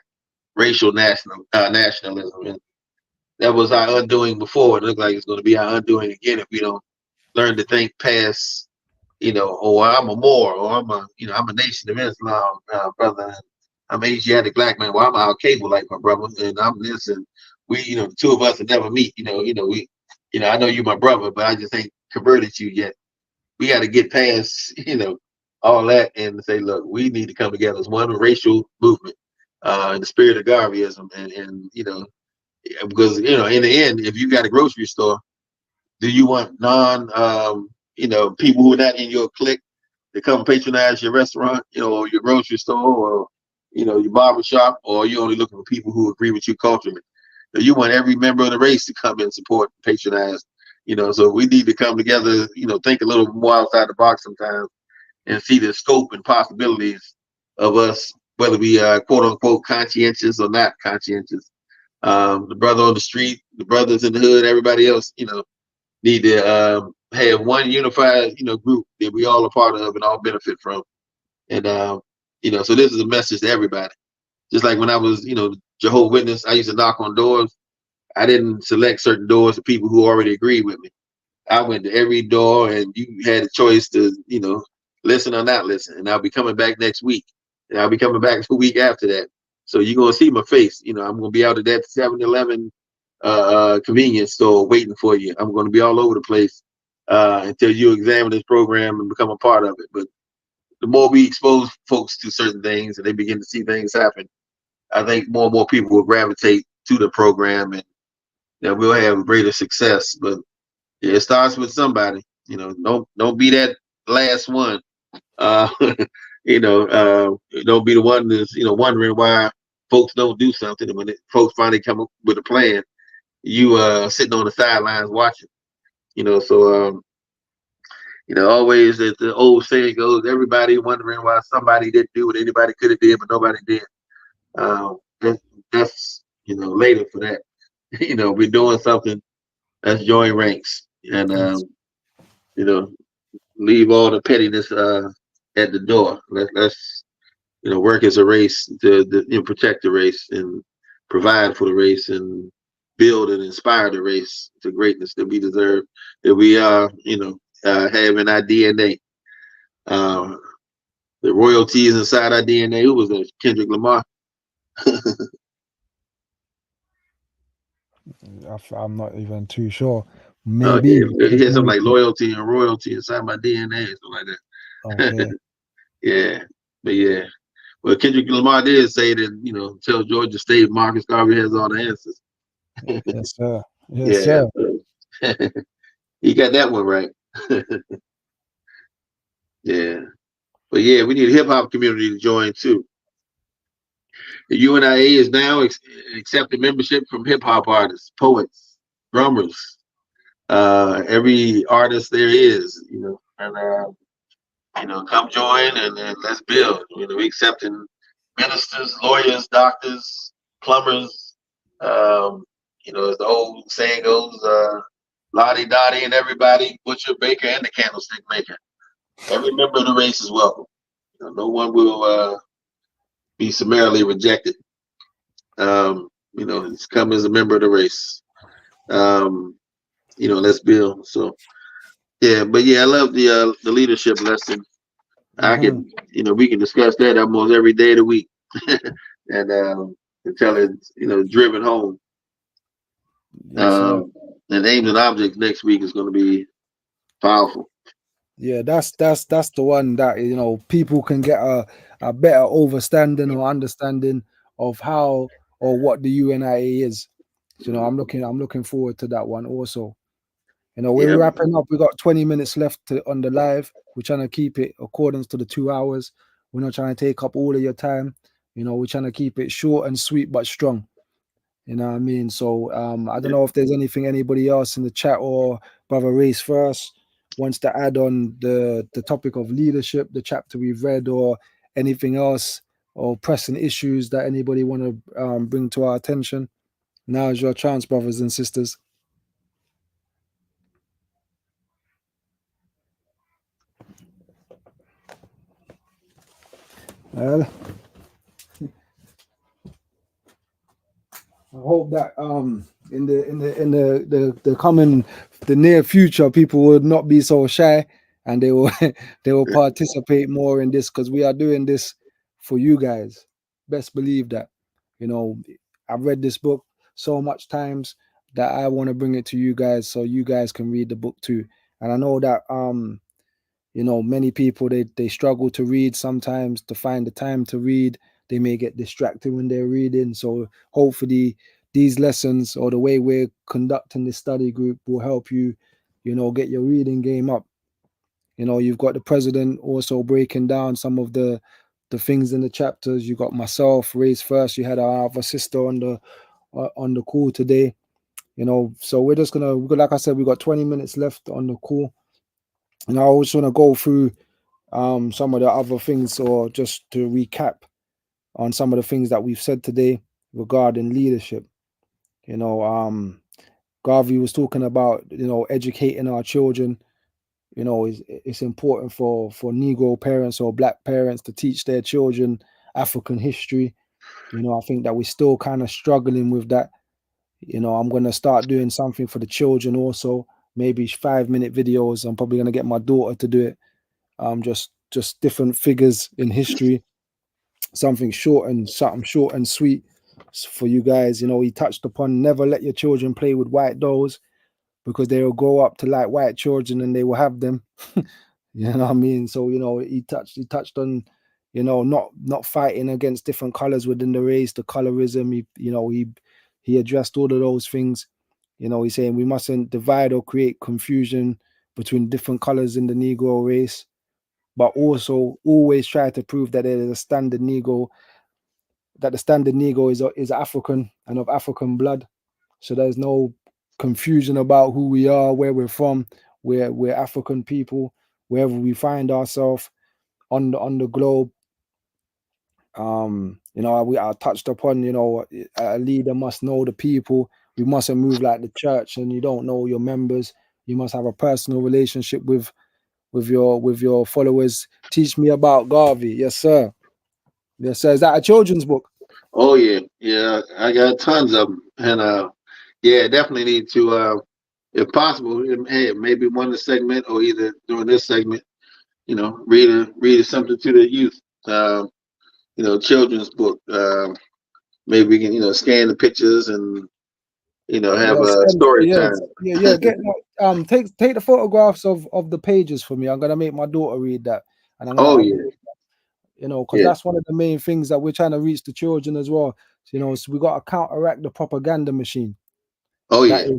racial nationalism, and that was our undoing before. It looked like it's going to be our undoing again if we don't learn to think past, oh, I'm a Moor, or I'm a Nation of Islam, brother. I'm an Asiatic black man. Well, I'm Al Cable like my brother, and I'm this, and we, the two of us will never meet. I know you're my brother, but I just ain't converted you yet. We got to get past, all that and say, look, we need to come together as one racial movement, in the spirit of Garveyism, and because in the end, if you got a grocery store, do you want people who are not in your clique to come patronize your restaurant, or your grocery store, or your barber shop, or are you only looking for people who agree with you culturally? So you want every member of the race to come and support, patronize, so we need to come together, think a little more outside the box sometimes and see the scope and possibilities of us, whether we are quote unquote conscientious or not conscientious. The brother on the street, the brothers in the hood, everybody else, need to have one unified, group that we all are part of and all benefit from. And so this is a message to everybody. Just like when I was, Jehovah's Witness, I used to knock on doors. I didn't select certain doors of people who already agreed with me. I went to every door, and you had a choice to, listen or not listen. And I'll be coming back next week, and I'll be coming back the week after that. So you're gonna see my face. I'm gonna be out at that 7-Eleven convenience store waiting for you. I'm gonna be all over the place until you examine this program and become a part of it. But the more we expose folks to certain things and they begin to see things happen, I think more and more people will gravitate to the program, and we'll have greater success. But yeah, it starts with somebody. Don't be that last one. Uh, don't be the one that's wondering why folks don't do something, and when folks finally come up with a plan, you sitting on the sidelines watching. So always as the old saying goes, everybody wondering why somebody didn't do what anybody could have did, but nobody did. That's later for that. We're doing something. Let's join ranks and leave all the pettiness at the door. Let's work as a race to protect the race and provide for the race and build and inspire the race to greatness that we deserve, that we have in our DNA. The royalties inside our DNA. Who was that? Kendrick Lamar. I'm not even too sure. Yeah, Maybe. he had something like loyalty and royalty inside my DNA, something like that. Okay. Yeah, but yeah. Well, Kendrick Lamar did say that, tell Georgia State Marcus Garvey has all the answers. Yes, sir. Yes, sir. He got that one right. Yeah. But yeah, we need a hip hop community to join too. The UNIA is now accepting membership from hip hop artists, poets, drummers, every artist there is, and come join and let's build. We accepting ministers, lawyers, doctors, plumbers. As the old saying goes, Lottie Dottie and everybody, butcher, baker, and the candlestick maker. Every member of the race is welcome. No one will be summarily rejected. It's come as a member of the race. Let's build. So yeah, but yeah, I love the leadership lesson. I can, we can discuss that almost every day of the week, and until it's driven home. Yes, sir. And aims and objects next week is going to be powerful. Yeah, that's the one that people can get a better understanding or understanding of how or what the UNIA is. So I'm looking forward to that one also. We're wrapping up. We got 20 minutes left on the live. We're trying to keep it according to the 2 hours. We're not trying to take up all of your time. We're trying to keep it short and sweet but strong. You know what I mean? So I don't know if there's anything anybody else in the chat or Brother Race first wants to add on the topic of leadership, the chapter we've read, or anything else or pressing issues that anybody want to bring to our attention. Now is your chance, brothers and sisters. Well, hope that in the near future, people would not be so shy and they will they will participate more in this, because we are doing this for you guys. Best believe that. You know, I've read this book so much times that I want to bring it to you guys so you guys can read the book too. And I know that you know, many people they struggle to read sometimes, to find the time to read. They may get distracted when they're reading. So hopefully these lessons or the way we're conducting this study group will help you, you know, get your reading game up. You know, you've got the president also breaking down some of the things in the chapters. You got myself, Raised First. You had our other sister on the call today. You know, so we're just gonna, like I said, we got 20 minutes left on the call, and I just want to go through some of the other things, or just to recap on some of the things that we've said today regarding leadership. You know, Garvey was talking about, you know, educating our children. You know, it's important for Negro parents or Black parents to teach their children African history. You know, I think that we're still kind of struggling with that. You know, I'm going to start doing something for the children also, maybe 5-minute videos. I'm probably going to get my daughter to do it. Just different figures in history, something short and sweet for you guys. You know, he touched upon never let your children play with white dolls, because they will grow up to like white children and they will have them. You know what I mean? So, you know, he touched on, you know, not fighting against different colors within the race, the colorism. He addressed all of those things. You know, he's saying we mustn't divide or create confusion between different colors in the Negro race, but also always try to prove that there is a standard Negro, that the standard Negro is African and of African blood. So there's no confusion about who we are, where we're from. We're African people, wherever we find ourselves on the globe. You know, I touched upon, you know, a leader must know the people. We mustn't move like the church and you don't know your members. You must have a personal relationship with your followers. Teach me about Garvey. Yes, sir. Yes, sir. Is that a children's book? Oh yeah, yeah. I got tons of them, and yeah, definitely need to, if possible, hey, maybe one of the segment or either during this segment, you know, read something to the youth. You know, children's book. Maybe we can, you know, scan the pictures and, you know, have Yes, a story yes, time. yeah. Get take the photographs of the pages for me. I'm gonna make my daughter read that, and Oh yeah, you know, because yeah. that's one of the main things that we're trying to reach the children as well. So, you know, so we got to counteract the propaganda machine Oh that yeah.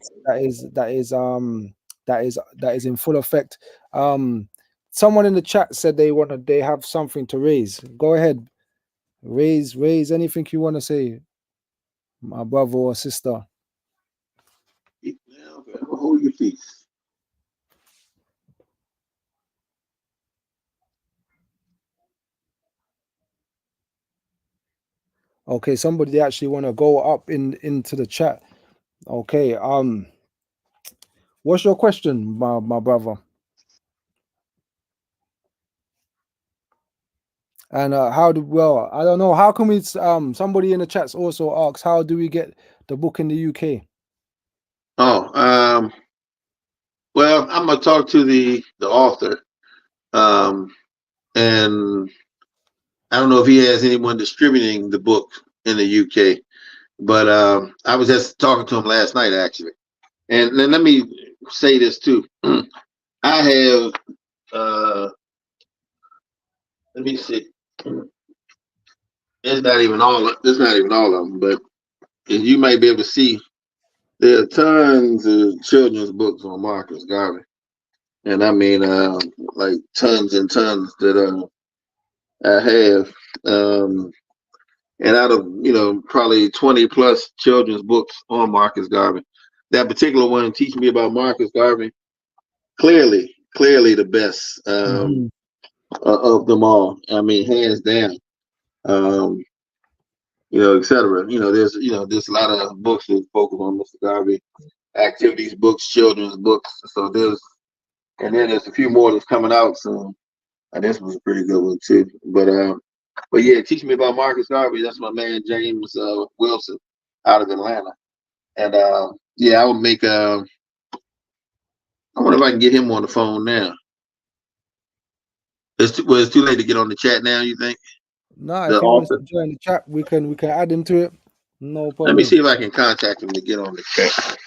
is in full effect. Someone in the chat said they have something to raise. Go ahead, raise anything you want to say, my brother or sister. Now, hold your peace. Okay, somebody actually want to go up into the chat. Okay, what's your question, my brother? And I don't know, how can we somebody in the chats also asks, how do we get the book in the UK? Oh, well, I'm gonna talk to the author, and I don't know if he has anyone distributing the book in the UK, but I was just talking to him last night actually. And then let me say this too. I have, let me see. It's not even all. It's not even all of them, but as you might be able to see, there are tons of children's books on Marcus Garvey, and I mean, like tons and tons that I have. And out of, you know, probably 20 plus children's books on Marcus Garvey, that particular one, Teach Me About Marcus Garvey, clearly the best of them all. I mean, hands down. Um, you know, etc. There's a lot of books that focus on Mr. Garvey, activities books, children's books. So and then there's a few more that's coming out soon. And this was a pretty good one too. But yeah, Teach Me About Marcus Garvey. That's my man James Wilson. out of Atlanta. And yeah, I would make. I wonder if I can get him on the phone now. It's too late to get on the chat now. You think? No, The if he wants author. to join the chat, we can add him to it. No Let me problem. see if I can contact him to get on the chat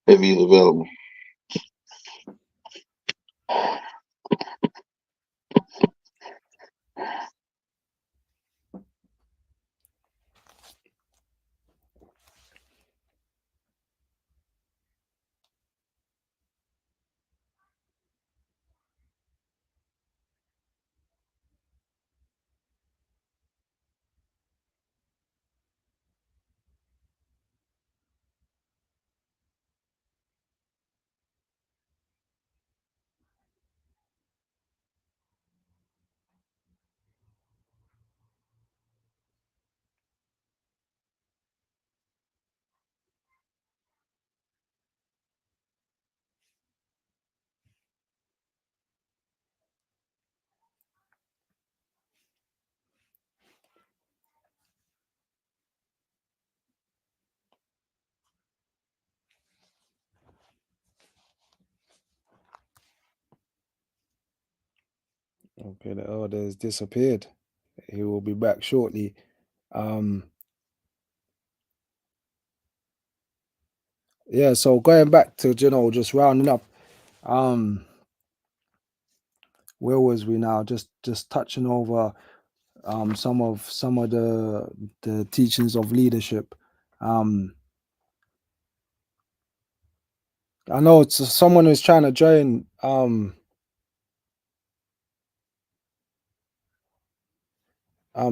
if he's available. Okay, the elder has disappeared. He will be back shortly. Yeah, so going back to just rounding up. Where was we now? Just touching over some of the teachings of leadership. I know it's someone who's trying to join.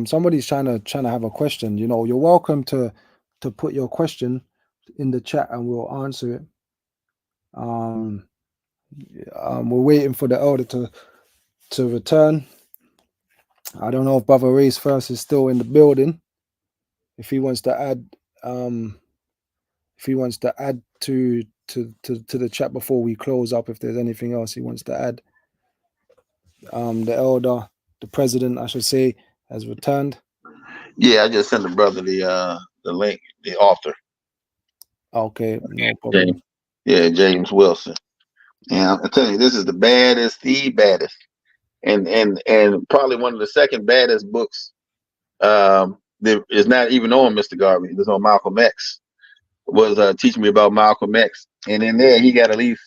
Somebody's trying to have a question. You're welcome to put your question in the chat and we'll answer it. We're waiting for the elder to return. I don't know if Brother Race First is still in the building. If he wants to add, to the chat before we close up, if there's anything else he wants to add. The elder, the president, I should say, has returned. Yeah, I just sent the brother the link, the author. Okay, no problem. James Wilson. And I'm telling you, this is the baddest, and probably one of the second baddest books. That is not even on Mr. Garvey. It's on Malcolm X. Was teaching me about Malcolm X, and in there he got at least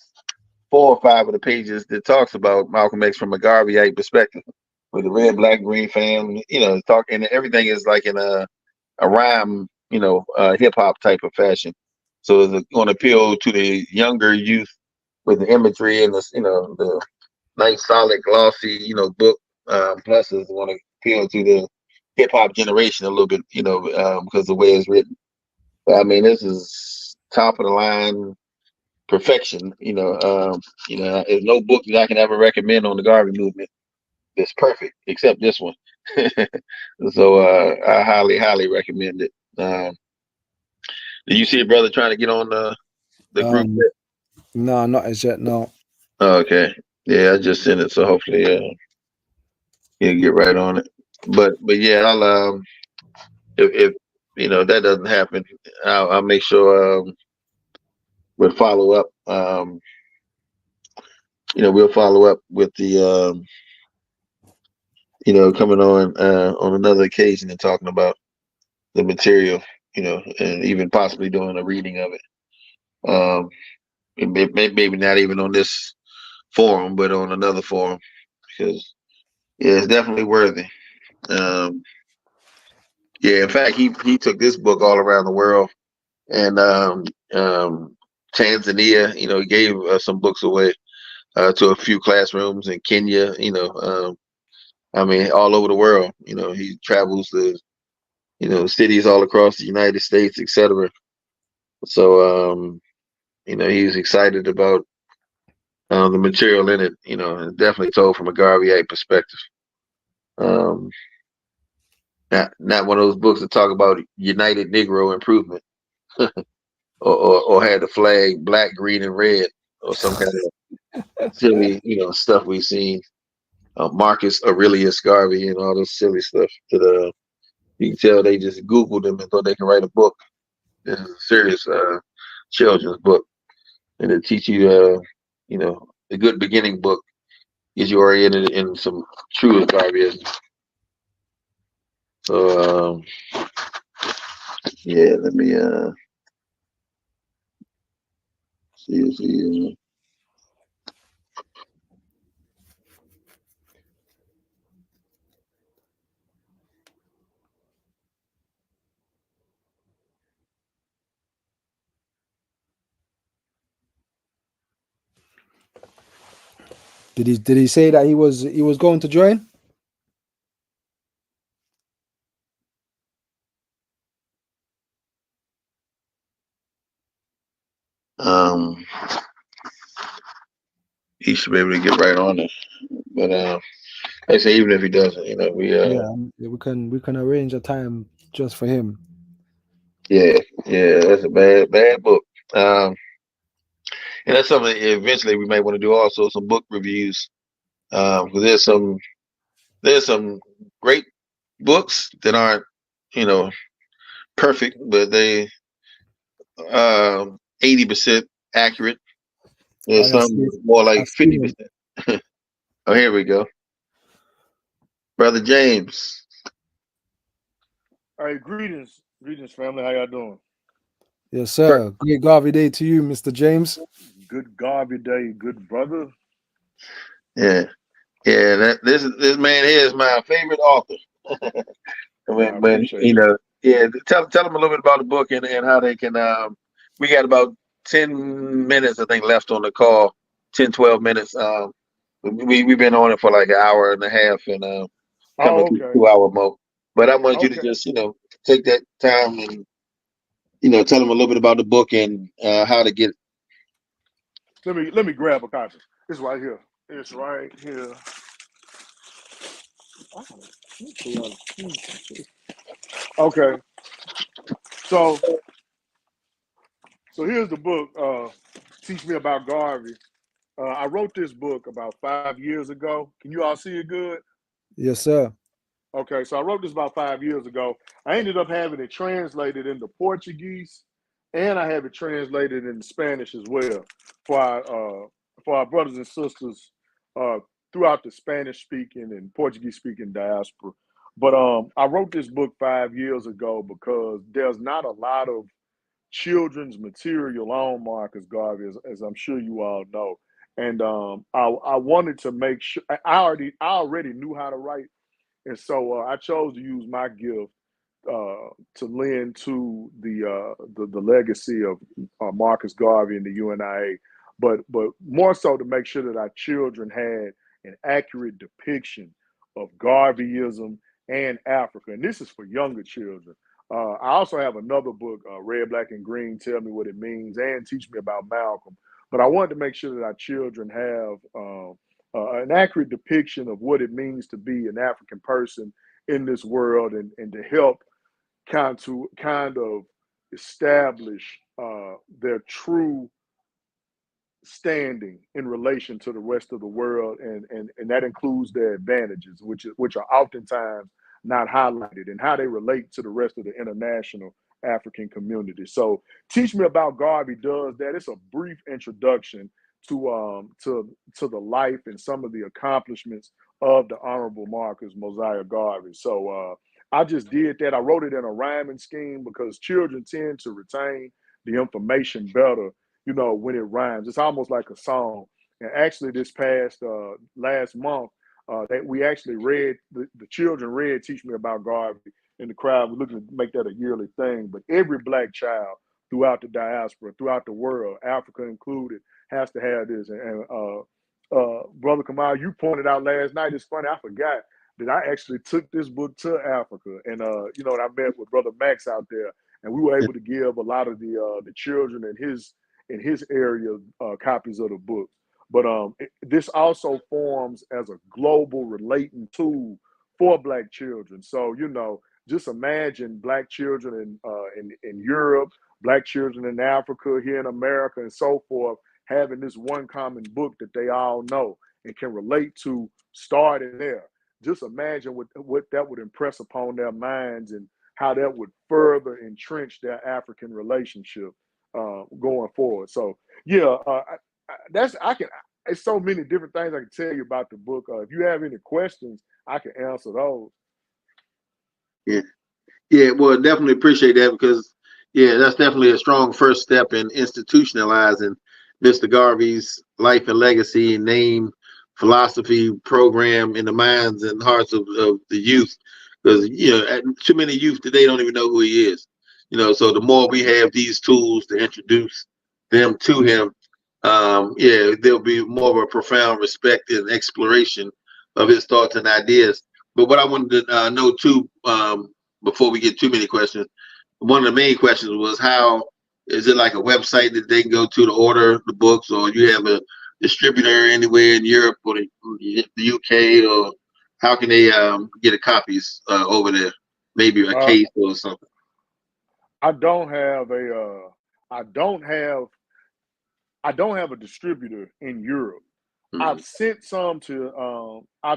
4 or 5 of the pages that talks about Malcolm X from a Garveyite perspective, with the red, black, green family. And everything is like in a rhyme, hip hop type of fashion. So it's going to appeal to the younger youth with the imagery and the nice, solid, glossy, book. Plus, it's going to appeal to the hip hop generation a little bit, because the way it's written. But I mean, this is top of the line perfection. There's no book that I can ever recommend on the Garvey movement that's perfect except this one. So I highly, highly recommend it. Did you see a brother trying to get on the group? No, not as yet. No. Oh, okay. Yeah, I just sent it, so hopefully he'll get right on it. But yeah, I'll if that doesn't happen, I'll make sure we'll follow up. We'll follow up with the coming on another occasion and talking about the material, and even possibly doing a reading of it. Maybe not even on this forum, but on another forum, because it's definitely worthy. In fact, he took this book all around the world, and Tanzania, he gave some books away to a few classrooms in Kenya, I mean, all over the world. He travels to, cities all across the United States, etc. So, he's excited about the material in it, and definitely told from a Garveyite perspective. Not one of those books that talk about United Negro Improvement, or had the flag black, green, and red, or some kind of silly, stuff we've seen. Marcus Aurelius Garvey and all this silly stuff that you can tell they just Googled him and thought they can write a book. This is a serious children's book, and it teach you, you know, a good beginning book gets you oriented in some true Garveyism. So yeah, let me see. Did he say that he was going to join? Um, he should be able to get right on it. But like I say, even if he doesn't, you know, Yeah, we can arrange a time just for him. yeah, that's a bad book. Um, and that's something that eventually we may want to do also some book reviews. Because there's some great books that aren't, you know, perfect, but they 80% accurate. There's I some see. more I like see him. 50%. Oh, here we go. Brother James. All right, greetings, family. How y'all doing? Yes, sir. Great Garvey Day to you, Mr. James. Good Garvey Day, good brother. Yeah. Yeah, this man here is my favorite author. I when appreciate you. yeah, tell them a little bit about the book and how they can we got about 10 minutes I think left on the call. 10-12 minutes. We've been on it for like an hour and a half and coming Oh, to okay, 2 hour mark. But I wanted you to okay. just, take that time and tell them a little bit about the book and how to get it. Let me grab a copy. It's right here. It's right here. Okay, so here's the book. Teach me about Garvey. I wrote this book about 5 years ago. Can you all see it good? Yes, sir. Okay, so I wrote this about 5 years ago. I ended up having it translated into Portuguese, and I have it translated into Spanish as well for our brothers and sisters uh, throughout the Spanish speaking and Portuguese speaking diaspora. But I wrote this book 5 years ago because there's not a lot of children's material on Marcus Garvey, as I'm sure you all know. And I wanted to make sure I already knew how to write, and so I chose to use my gift to lend to the legacy of Marcus Garvey and the UNIA, but more so to make sure that our children had an accurate depiction of Garveyism and Africa, and this is for younger children. I also have another book, Red, Black, and Green, Tell Me What It Means, and Teach Me About Malcolm. But I wanted to make sure that our children have an accurate depiction of what it means to be an African person in this world, and to help kind of establish their true standing in relation to the rest of the world, and that includes their advantages, which are oftentimes not highlighted, and how they relate to the rest of the international African community. So, Teach Me About Garvey does that. It's a brief introduction to the life and some of the accomplishments of the Honorable Marcus Mosiah Garvey. So I just did that. I wrote it in a rhyming scheme because children tend to retain the information better, when it rhymes. It's almost like a song. And actually, this past last month, that we actually read, the children read Teach Me About Garvey in the crowd. We're looking to make that a yearly thing. But every black child throughout the diaspora, throughout the world, Africa included, has to have this. And Brother Kamal, you pointed out last night, it's funny, I forgot that I actually took this book to Africa. And, and I met with Brother Max out there, and we were able to give a lot of the children in his area copies of the book. But this also forms as a global relating tool for Black children. So, just imagine Black children in Europe, Black children in Africa, here in America, and so forth, having this one common book that they all know and can relate to, starting there. Just imagine what that would impress upon their minds, and how that would further entrench their African relationship going forward. So yeah, it's so many different things I can tell you about the book. If you have any questions, I can answer those. Yeah. Yeah, well, definitely appreciate that, because yeah, that's definitely a strong first step in institutionalizing Mr. Garvey's life and legacy, name, philosophy, program in the minds and hearts of the youth. Because too many youth today don't even know who he is. So the more we have these tools to introduce them to him, yeah, there'll be more of a profound respect and exploration of his thoughts and ideas. But what I wanted to know too, before we get too many questions, one of the main questions was, how is it like a website that they can go to order the books, or you have a distributor anywhere in Europe or the UK, or how can they get a copies over there? Maybe a case or something. I don't have a distributor in Europe. Mm-hmm. I've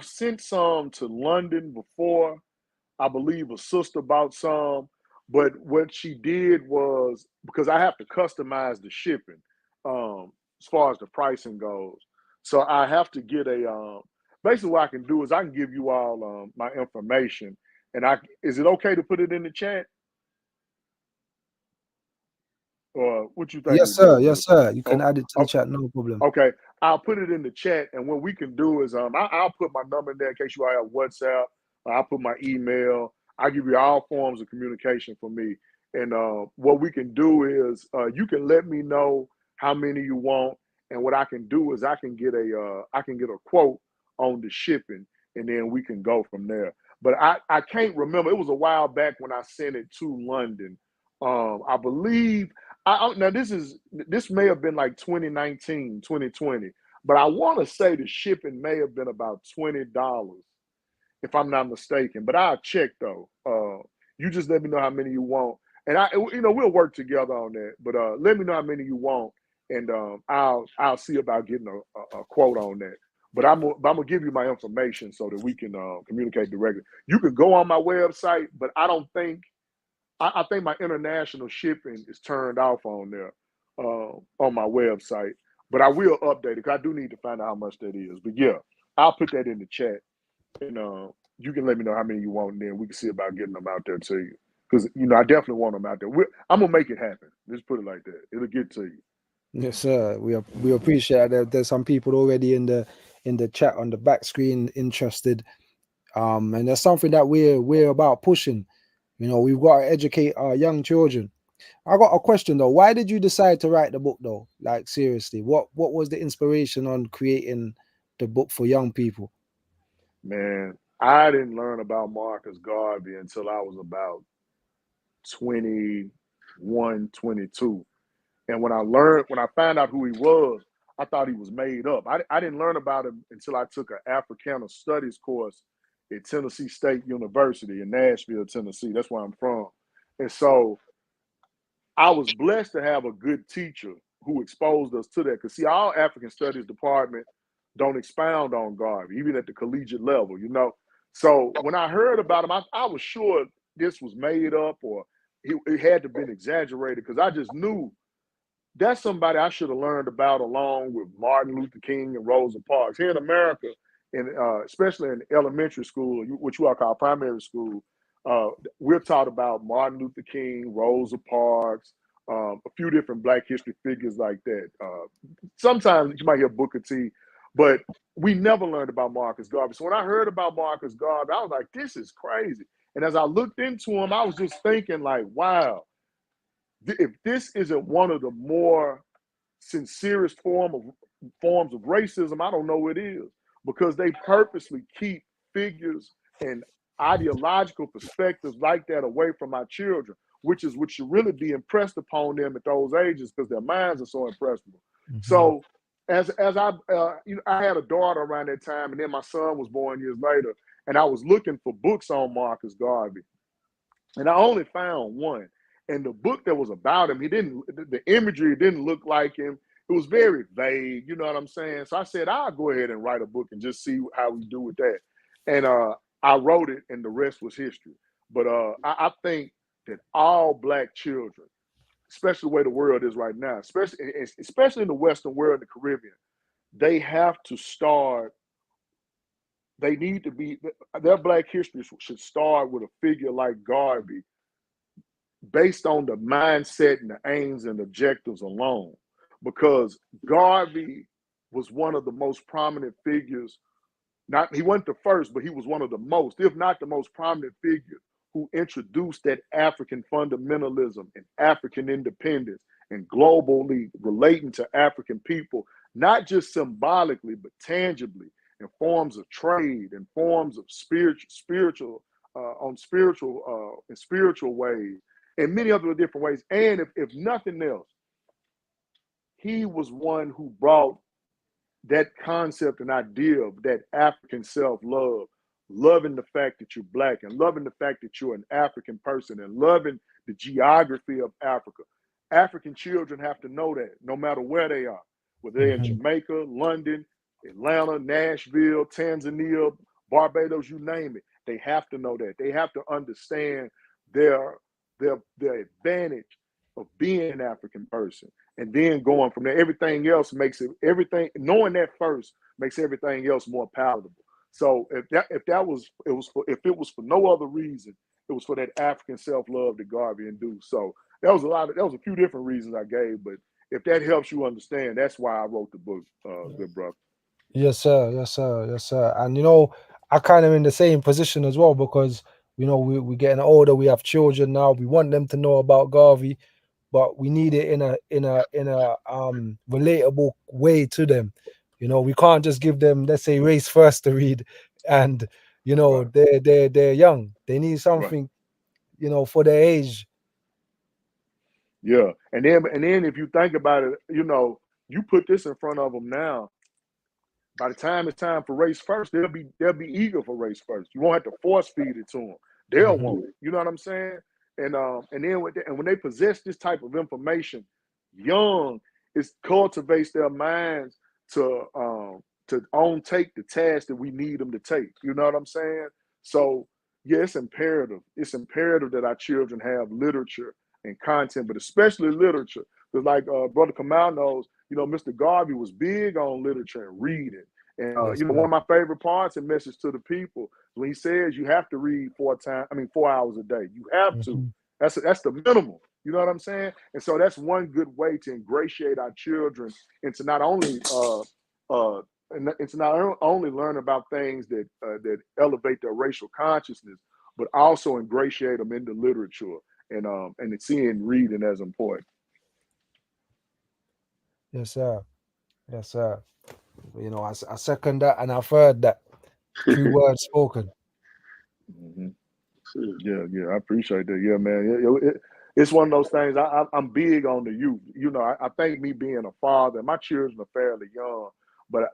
sent some to London before. I believe a sister bought some, but what she did was, because I have to customize the shipping as far as the pricing goes. So I have to get basically what I can do is I can give you all my information, and is it okay to put it in the chat? Or what you think? Yes, sir. Yes, sir. You can add it to the chat, no problem. Okay, I'll put it in the chat, and what we can do is I'll put my number in there in case you all have WhatsApp. I'll put my email. I'll give you all forms of communication for me. And what we can do is you can let me know how many you want, and what I can do is I can get a quote on the shipping, and then we can go from there. But I can't remember. It was a while back when I sent it to London. I believe now this may have been like 2019, 2020, but I want to say the shipping may have been about $20, if I'm not mistaken. But I'll check though. You just let me know how many you want, and we'll work together on that. But let me know how many you want, and I'll see about getting a quote on that. But I'm gonna give you my information so that we can communicate directly. You can go on my website, but I think my international shipping is turned off on there on my website. But I will update it, because I do need to find out how much that is. But yeah, I'll put that in the chat, and you can let me know how many you want, and then we can see about getting them out there to you. Because I definitely want them out there. I'm gonna make it happen. Just put it like that. It'll get to you. Yes, sir. We appreciate that. There's some people already in the chat on the back screen interested. And there's something that we're about pushing. We've got to educate our young children. I got a question though. Why did you decide to write the book though? Like seriously, what was the inspiration on creating the book for young people? Man, I didn't learn about Marcus Garvey until I was about 21, 22. And when I found out who he was, I thought he was made up. I didn't learn about him until I took an Africana Studies course at Tennessee State University in Nashville, Tennessee. That's where I'm from. And so I was blessed to have a good teacher who exposed us to that. Because see, our African Studies department don't expound on Garvey, even at the collegiate level, So when I heard about him, I was sure this was made up, or it had to have been exaggerated, because I just knew that's somebody I should have learned about along with Martin Luther King and Rosa Parks. Here in America, and especially in elementary school, what you all call primary school, we're taught about Martin Luther King, Rosa Parks, a few different Black history figures like that. Sometimes you might hear Booker T, but we never learned about Marcus Garvey. So when I heard about Marcus Garvey, I was like, this is crazy. And as I looked into him, I was just thinking like, wow, if this isn't one of the more sincerest forms of racism, I don't know what it is, because they purposely keep figures and ideological perspectives like that away from my children, which should really be impressed upon them at those ages, because their minds are so impressionable. Mm-hmm. So as I had a daughter around that time, and then my son was born years later, and I was looking for books on Marcus Garvey, and I only found one. And the book that was about him, the imagery didn't look like him. It was very vague, you know what I'm saying? So I said, I'll go ahead and write a book and just see how we do with that. And I wrote it, and the rest was history. But I think that all Black children, especially the way the world is right now, especially in the Western world, the Caribbean, they have to start. They need to be, their Black history should start with a figure like Garvey, based on the mindset and the aims and objectives alone. Because Garvey was one of the most prominent figures. Not, he wasn't the first, but he was one of the most, if not the most prominent figure who introduced that African fundamentalism and African independence and globally relating to African people, not just symbolically, but tangibly in forms of trade, in forms of spiritual ways, in many other different ways. And if nothing else, he was one who brought that concept and idea of that African self-love, loving the fact that you're Black and loving the fact that you're an African person and loving the geography of Africa. African children have to know that no matter where they are, whether they're in Jamaica, London, Atlanta, Nashville, Tanzania, Barbados, you name it, they have to know that. They have to understand their advantage of being an African person. And then going from there, everything else makes it, knowing that first makes everything else more palatable. So if it was for no other reason, it was for that African self-love that Garvey induced. So that was a few different reasons I gave, but if that helps you understand, that's why I wrote the book, good brother. Yes, sir. Yes, sir. Yes, sir. And you know, I kind of in the same position as well, because you know we're getting older. We have children now. We want them to know about Garvey, but we need it in a relatable way to them. You know, we can't just give them, let's say, Race First to read, and you know they're young. They need something, you know, for their age. Yeah, and then if you think about it, you know, you put this in front of them now. By the time it's time for Race First, they'll be eager for Race First. You won't have to force feed it to them. They'll want it. You know what I'm saying? And then when they possess this type of information young, it cultivates their minds to take the task that we need them to take. You know what I'm saying? So yeah, it's imperative. It's imperative that our children have literature and content, but especially literature. Because like Brother Kamal knows, you know, Mr. Garvey was big on literature and reading. And you know, one of my favorite parts in Message to the People, when he says you have to read 4 hours a day. You have to. That's the minimum. You know what I'm saying? And so that's one good way to ingratiate our children into not only learn about things that that elevate their racial consciousness, but also ingratiate them into literature and seeing reading as important. Yes, sir. Yes, sir. You know, I second that, and I've heard that. True words spoken. Yeah, I appreciate that. Yeah, man. It's one of those things. I'm big on the youth. You know, I think me being a father, my children are fairly young, but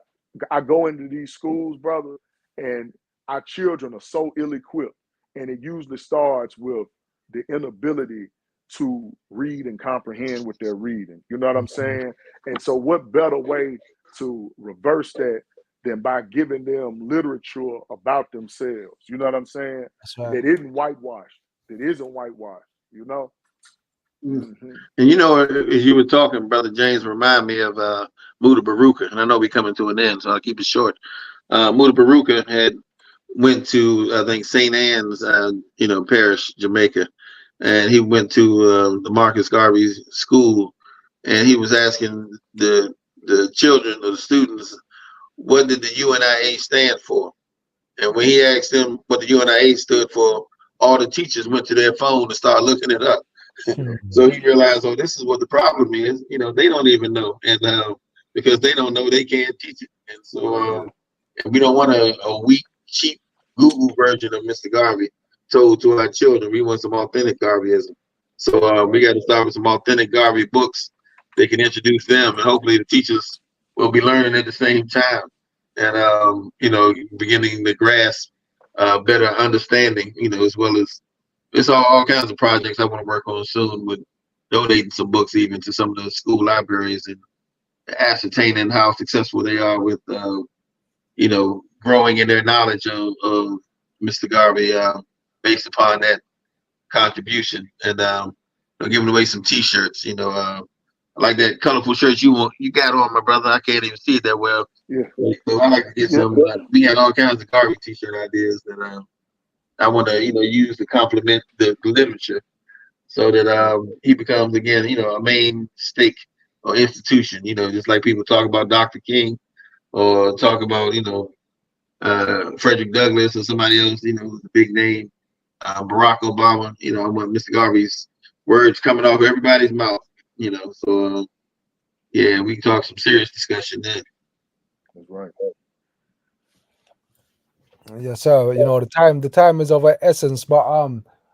I go into these schools, brother, and our children are so ill-equipped, and it usually starts with the inability to read and comprehend what they're reading. You know what I'm saying? And so what better way to reverse that than by giving them literature about themselves? You know what I'm saying? That's right. That isn't whitewashed. That isn't whitewashed, you know? And you know, as you were talking, Brother James, remind me of Muda Baruka, and I know we're coming to an end, so I'll keep it short. Muda Baruka had went to, I think, St. Anne's, parish, Jamaica, and he went to the Marcus Garvey school, and he was asking the children or the students, what did the UNIA stand for? And when he asked them what the UNIA stood for, all the teachers went to their phone and started looking it up. So he realized, oh, this is what the problem is. You know, they don't even know, and because they don't know, they can't teach it. And so, and we don't want a weak, cheap Google version of Mr. Garvey told to our children. We want some authentic Garveyism. So we got to start with some authentic Garvey books. They can introduce them, and hopefully the teachers will be learning at the same time, and beginning to grasp better understanding. You know, as well as it's all kinds of projects I want to work on soon, with donating some books even to some of the school libraries and ascertaining how successful they are with, growing in their knowledge of Mr. Garvey based upon that contribution, and giving away some T-shirts. I like that colorful shirt you got on, my brother. I can't even see it that well. Yeah. So I like to get some. We had all kinds of Garvey T-shirt ideas that I want to use to complement the literature, so that he becomes again a main stake or institution. Just like people talk about Dr. King or talk about Frederick Douglass or somebody else, who's a big name, Barack Obama. I want Mr. Garvey's words coming off everybody's mouth. So yeah, we can talk some serious discussion then. That's right. Yes, sir. The time is of our essence, but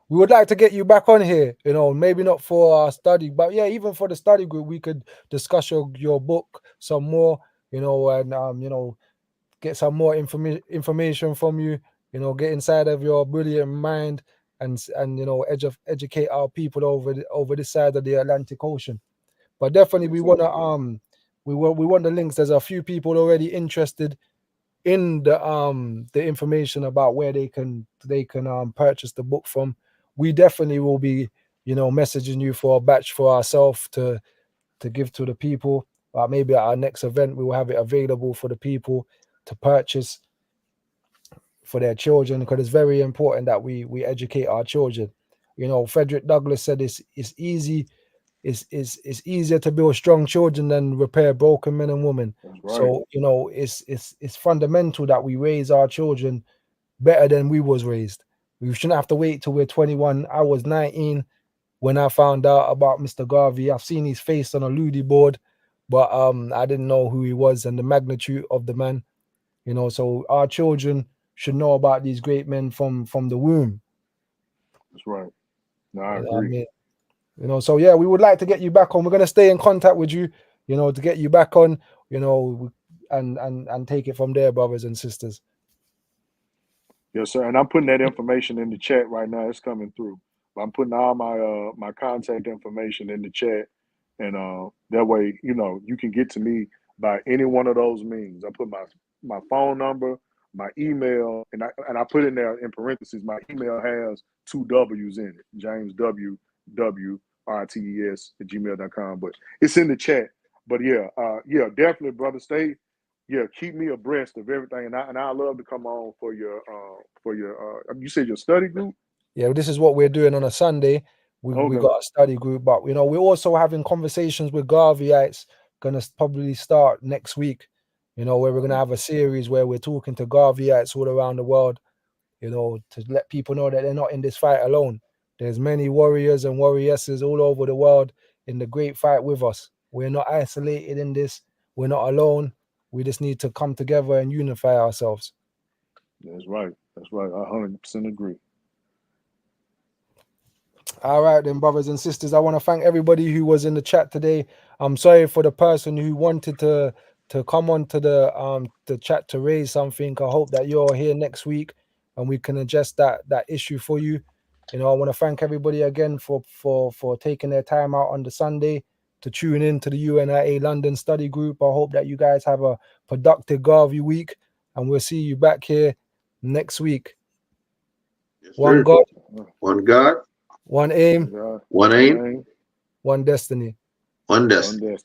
we would like to get you back on here. Maybe not for our study, but yeah, even for the study group, we could discuss your book some more. And get some more information from you. Get inside of your brilliant mind and educate our people over this side of the Atlantic Ocean. But definitely, we want to we want the links. There's a few people already interested in the information about where they can purchase the book from. We definitely will be messaging you for a batch for ourselves to give to the people. Maybe at our next event we will have it available for the people to purchase for their children, because it's very important that we educate our children. Frederick Douglass said it's easy. It's easier to build strong children than repair broken men and women. Right. So it's fundamental that we raise our children better than we was raised. We shouldn't have to wait till we're 21. I was 19 when I found out about Mr. Garvey. I've seen his face on a Ludi board, but I didn't know who he was and the magnitude of the man. So our children should know about these great men from the womb. That's right. No, I agree. So yeah, we would like to get you back on. We're gonna stay in contact with you, to get you back on, and take it from there, brothers and sisters. Yes, sir. And I'm putting that information in the chat right now. It's coming through. I'm putting all my my contact information in the chat, and that way, you can get to me by any one of those means. I put my phone number, my email, and I put in there in parentheses. My email has 2 W's in it. James W RTS @gmail.com. But it's in the chat. But yeah, definitely, brother. Keep me abreast of everything, and I love to come on for your you said your study group. Yeah, this is what we're doing on a Sunday. We got a study group, but we're also having conversations with Garveyites. Gonna probably start next week. Where we're gonna have a series where we're talking to Garveyites all around the world. To let people know that they're not in this fight alone. There's many warriors and warrioresses all over the world in the great fight with us. We're not isolated in this. We're not alone. We just need to come together and unify ourselves. That's right. That's right. I 100% agree. All right then, brothers and sisters. I want to thank everybody who was in the chat today. I'm sorry for the person who wanted to come on to the chat to raise something. I hope that you're here next week and we can adjust that issue for you. I want to thank everybody again for taking their time out on the Sunday to tune in to the UNIA London study group. I hope that you guys have a productive Garvey week, and we'll see you back here next week. Yes, One God, one God, one aim, one aim, one destiny. one destiny.